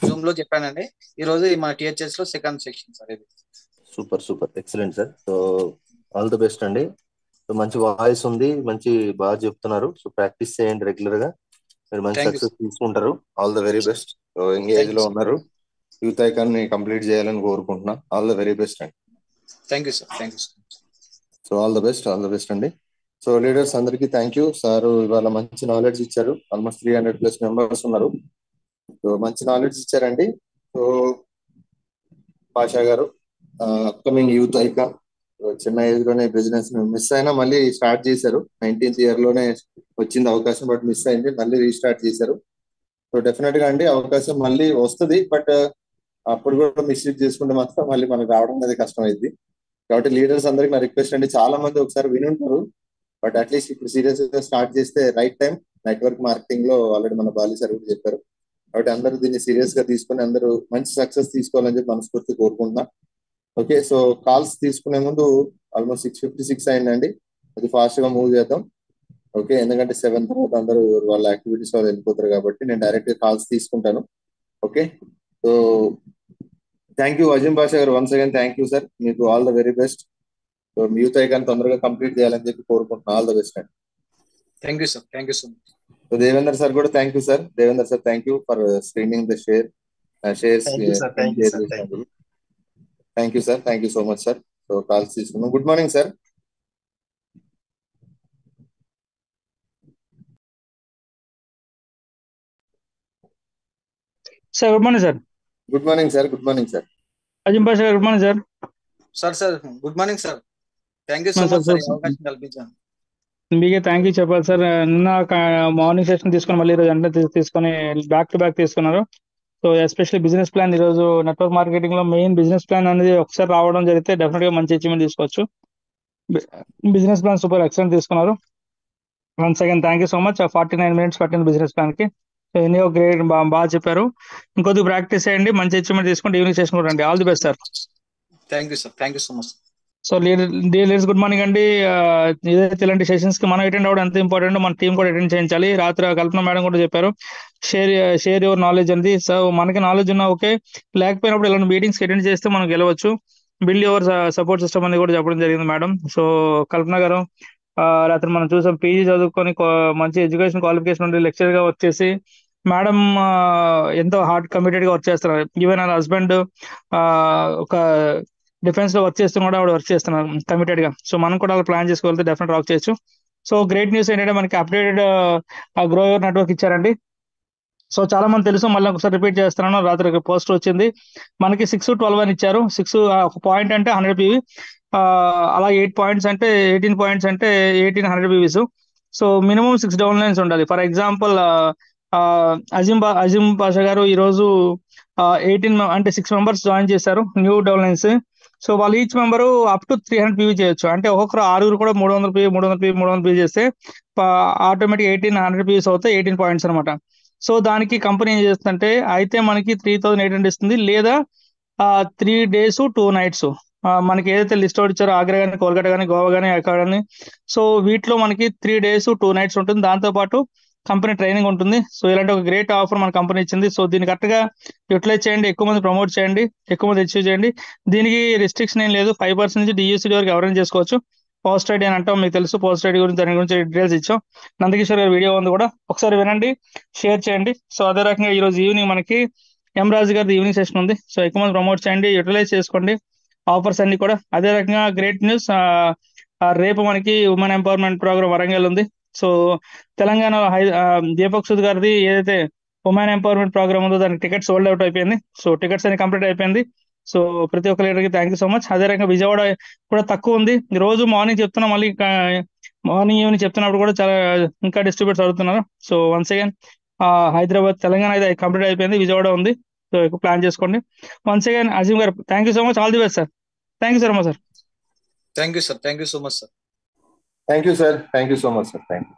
జూమ్ లో చెప్పానండి. ఈ రోజు మా టిహెచ్ఎస్ లో సెకండ్ సెక్షన్ సార్ ఇది. Super super excellent sir. So all the best అండి. సో మంచి వాయిస్ ఉంది, మంచి బాగా చెప్తున్నారు. సో ప్రాక్టీస్ చేయండి రెగ్యులర్ గా, మీరు మంచి సక్సెస్ తీసుకుంటారు. All the very best. So engage లో ఉన్నారు, యూత్ ఐకాన్ ని కంప్లీట్ చేయాలని కోరుకుంటున్నా. ఆల్ ద వెరీ బెస్ట్ అండి. Thank you sir. Thank you. So all the best, all the best అండి. సో లీడర్స్ అందరికీ థ్యాంక్ యూ. సార్ ఇవాళ మంచి నాలెడ్జ్ ఇచ్చారు. ఆల్మోస్ట్ 300+ మెంబర్స్ ఉన్నారు. సో మంచి నాలెడ్జ్ ఇచ్చారండి. సో పాషా గారు అప్కమింగ్ యూత్ ఐకాన్, చిన్న ఏజ్ లోనే బిజినెస్ మిస్ అయినా మళ్ళీ స్టార్ట్ చేశారు. 19th ఇయర్ లోనే వచ్చింది అవకాశం, బట్ మిస్ అయింది, మళ్ళీ రీస్టార్ట్ చేశారు. సో డెఫినెట్ గా అండి అవకాశం మళ్ళీ వస్తుంది, బట్ అప్పుడు కూడా మిస్యూజ్ చేసుకుంటే మాత్రం మళ్ళీ మనకు రావడం అనేది కష్టం అయింది. కాబట్టి లీడర్స్ అందరికి నా రిక్వెస్ట్ అండి, చాలా మంది ఒకసారి వినుంటారు, బట్ అట్లీస్ట్ ఇప్పుడు సీరియస్ గా స్టార్ట్ చేస్తే రైట్ టైం. నెట్వర్క్ మార్కెటింగ్ లో ఆల్రెడీ మన బాలి సార్ కూడా చెప్పారు. కాబట్టి అందరూ దీన్ని సీరియస్ గా తీసుకుని అందరూ మంచి సక్సెస్ తీసుకోవాలని చెప్పి మనస్ఫూర్తి కోరుకుంటున్నా. ఓకే, సో కాల్స్ తీసుకునే ముందు ఆల్మోస్ట్ 6:56 అయిందండి. అది ఫాస్ట్ గా మూవ్ చేద్దాం. ఓకే, ఎందుకంటే 7 తర్వాత అందరూ వాళ్ళ యాక్టివిటీస్ వాళ్ళు వెళ్ళిపోతారు కాబట్టి నేను డైరెక్ట్ గా కాల్స్ తీసుకుంటాను. Okay, so thank you Azeem Basha గారు. Once again thank you sir. మీకు all the very best. So మ్యూత్ ఐకాన్ తొందరగా కంప్లీట్ చేయాలని చెప్పి కోరుకుంటున్నాను. ఆల్ ద బెస్ట్ అండి. Thank you sir. Thank you so much. So Devender sir కూడా thank you sir. Devender sir thank you for screening the shares. Thank you sir. Thank you so much sir. So calls తీసుకున్నాం. Good morning sir. Sir good morning sir. Good morning sir. Good morning sir. Azeem Basha good morning sir. Sir good morning sir. Thank you so much sir, అవకాశం కల్పించాను. మీకే thank you చెప్పాలి sir. నిన్న morning session తీసుకుని మళ్ళీ ఈరోజు అంటే తీసుకొని back to back తీసుకున్నారు. సో ఎస్పెషల్లీ బిజినెస్ ప్లాన్, ఈరోజు నెట్వర్క్ మార్కెటింగ్ లో మెయిన్ బిజినెస్ ప్లాన్ అనేది ఒకసారి రావడం జరిగితే డెఫినెట్ గా మంచి అచీవ్మెంట్ తీసుకోవచ్చు. బిజినెస్ ప్లాన్ సూపర్ ఎక్సలెంట్ తీసుకున్నారు. Once again thank you so much. 49 minutes పట్టింది బిజినెస్ ప్లాన్ కి. సో ఎనీ గ్రేట్, బాగా చెప్పారు. ఇంకొద్ది ప్రాక్టీస్ చేయండి, మంచి అచీవ్మెంట్ తీసుకుంటే ఈవినింగ్ సెషన్ కూడా రండి. All the best sir. Thank you sir. Thank you so much. So leaders good morning అండి. ఏదైతే ఇలాంటి సెషన్స్ కి మనం అటెండ్ అవ్వడం ఎంత ఇంపార్టెంట్, మన టీం కూడా అటెండ్ చేయించాలి. రాత్రి కల్పన మేడం కూడా చెప్పారు, షేర్ యువర్ నాలెడ్జ్ అనేది. సో మనకి నాలెడ్జ్ ఉన్నా ఓకే, లేకపోయినప్పుడు ఇలాంటి మీటింగ్స్ అటెండ్ చేస్తే మనం గెలవచ్చు. బిల్డ్ యువర్ సపోర్ట్ సిస్టమ్ అని కూడా చెప్పడం జరిగింది మేడం. సో కల్పన గారు రాత్రి మనం చూసాం, పీజీ చదువుకొని మంచి ఎడ్యుకేషన్ క్వాలిఫికేషన్ ఉండి లెక్చర్ గా వర్క్ చేసి మేడం ఎంతో హార్డ్ కమిటెడ్ గా వర్క్ చేస్తున్నారు. ఈవెన్ వాళ్ళ హస్బెండ్ ఒక డిఫెన్స్ లో వర్క్ చేస్తూ కూడా ఆవిడ వర్క్ చేస్తున్నారు కమిటెడ్ గా. సో మనం కూడా అలా ప్లాన్ చేసుకోవాలి, డెఫినెట్ వర్క్ చేయొచ్చు. సో గ్రేట్ న్యూస్ ఏంటంటే మనకి అప్డేటెడ్ గ్రో యువర్ నెట్వర్క్ ఇచ్చారండి. సో చాలా మంది తెలుసు, మళ్ళీ ఒకసారి రిపీట్ చేస్తున్నాను. రాత్రి పోస్ట్ వచ్చింది మనకి 6-12 అని ఇచ్చారు. 6 ఒక పాయింట్ అంటే 100 PV, అలా 8 పాయింట్స్ అంటే 18 పాయింట్స్ అంటే 1800 PVs. So minimum 6 down lines ఉండాలి. ఫర్ ఎగ్జాంపుల్ అజీం పాషా గారు ఈరోజు 18 అంటే 6 మెంబర్స్ జాయిన్ చేశారు న్యూ డౌన్ లైన్స్. సో వాళ్ళు each member up to 300 PV చేయొచ్చు. అంటే ఒక్కొక్కరు 6 కూడా 300 PV 300 PV చేస్తే ఆటోమేటిక్ 1800 PVs అవుతాయి, 18 పాయింట్స్ అనమాట. సో దానికి కంపెనీ ఏం చేస్తుందంటే అయితే మనకి 3800 ఇస్తుంది, లేదా 3 days 2 nights. మనకి ఏదైతే లిస్ట్ అవుట్ ఇచ్చారో ఆగ్రా కానీ, కోల్కతా కానీ, గోవా కానీ, అక్కడ కానీ, సో వీటిలో మనకి 3 days 2 nights ఉంటుంది. దాంతోపాటు కంపెనీ ట్రైనింగ్ ఉంటుంది. సో ఇలాంటి ఒక గ్రేట్ ఆఫర్ మన కంపెనీ ఇచ్చింది. సో దీన్ని కరెక్ట్ గా యూటిలైజ్ చేయండి, ఎక్కువ మంది ప్రమోట్ చేయండి, ఎక్కువ మంది అచీవ్ చేయండి. దీనికి రిస్ట్రిక్షన్ ఏం లేదు. 5% నుంచి DUCD వరకు ఎవరైనా చేసుకోవచ్చు. పోస్ట్ ఐడి అని అంటాం, మీకు తెలుసు. పోస్ట్ ఐడి గురించి దాని గురించి డీటెయిల్స్ ఇచ్చాం. నందకిషోర్ గారి వీడియో ఉంది కూడా, ఒకసారి వినండి, షేర్ చేయండి. సో అదే రకంగా ఈ రోజు ఈవినింగ్ మనకి రాజు గారి ఈవినింగ్ సెషన్ ఉంది. సో ఎక్కువ మంది ప్రమోట్ చేయండి, యూటిలైజ్ చేసుకోండి. ఆఫర్స్ అన్ని కూడా. అదే రకంగా గ్రేట్ న్యూస్, రేపు మనకి ఉమెన్ ఎంపవర్మెంట్ ప్రోగ్రామ్ వరంగల్ ఉంది. సో తెలంగాణలో దీపక్ సూద్ గారిది ఏదైతే ఉమెన్ ఎంపవర్మెంట్ ప్రోగ్రామ్ ఉందో దానికి టికెట్ సోల్డ్ అవుట్ అయిపోయింది. సో టికెట్స్ అన్ని కంప్లీట్ అయిపోయింది. సో ప్రతి ఒక్క లీడర్కి థ్యాంక్ యూ సో మచ్. అదే రకంగా విజయవాడ కూడా తక్కువ ఉంది. రోజు మార్నింగ్ చెప్తున్నా, మళ్ళీ మార్నింగ్ ఈవినింగ్ చెప్తున్నప్పుడు కూడా చాలా ఇంకా డిస్ట్రిబ్యూట్స్ అవుతున్నారు. So once again Hyderabad Telangana అయితే కంప్లీట్ అయిపోయింది, విజయవాడ ఉంది. సో ఎక్కువ ప్లాన్ చేసుకోండి. వన్స్ అగైన్ అజీమ్ గారు thank you so much, all the best sir. Thank you so much sir. Thank you sir, thank you so much sir. Thank you sir, thank you so much sir, thank you.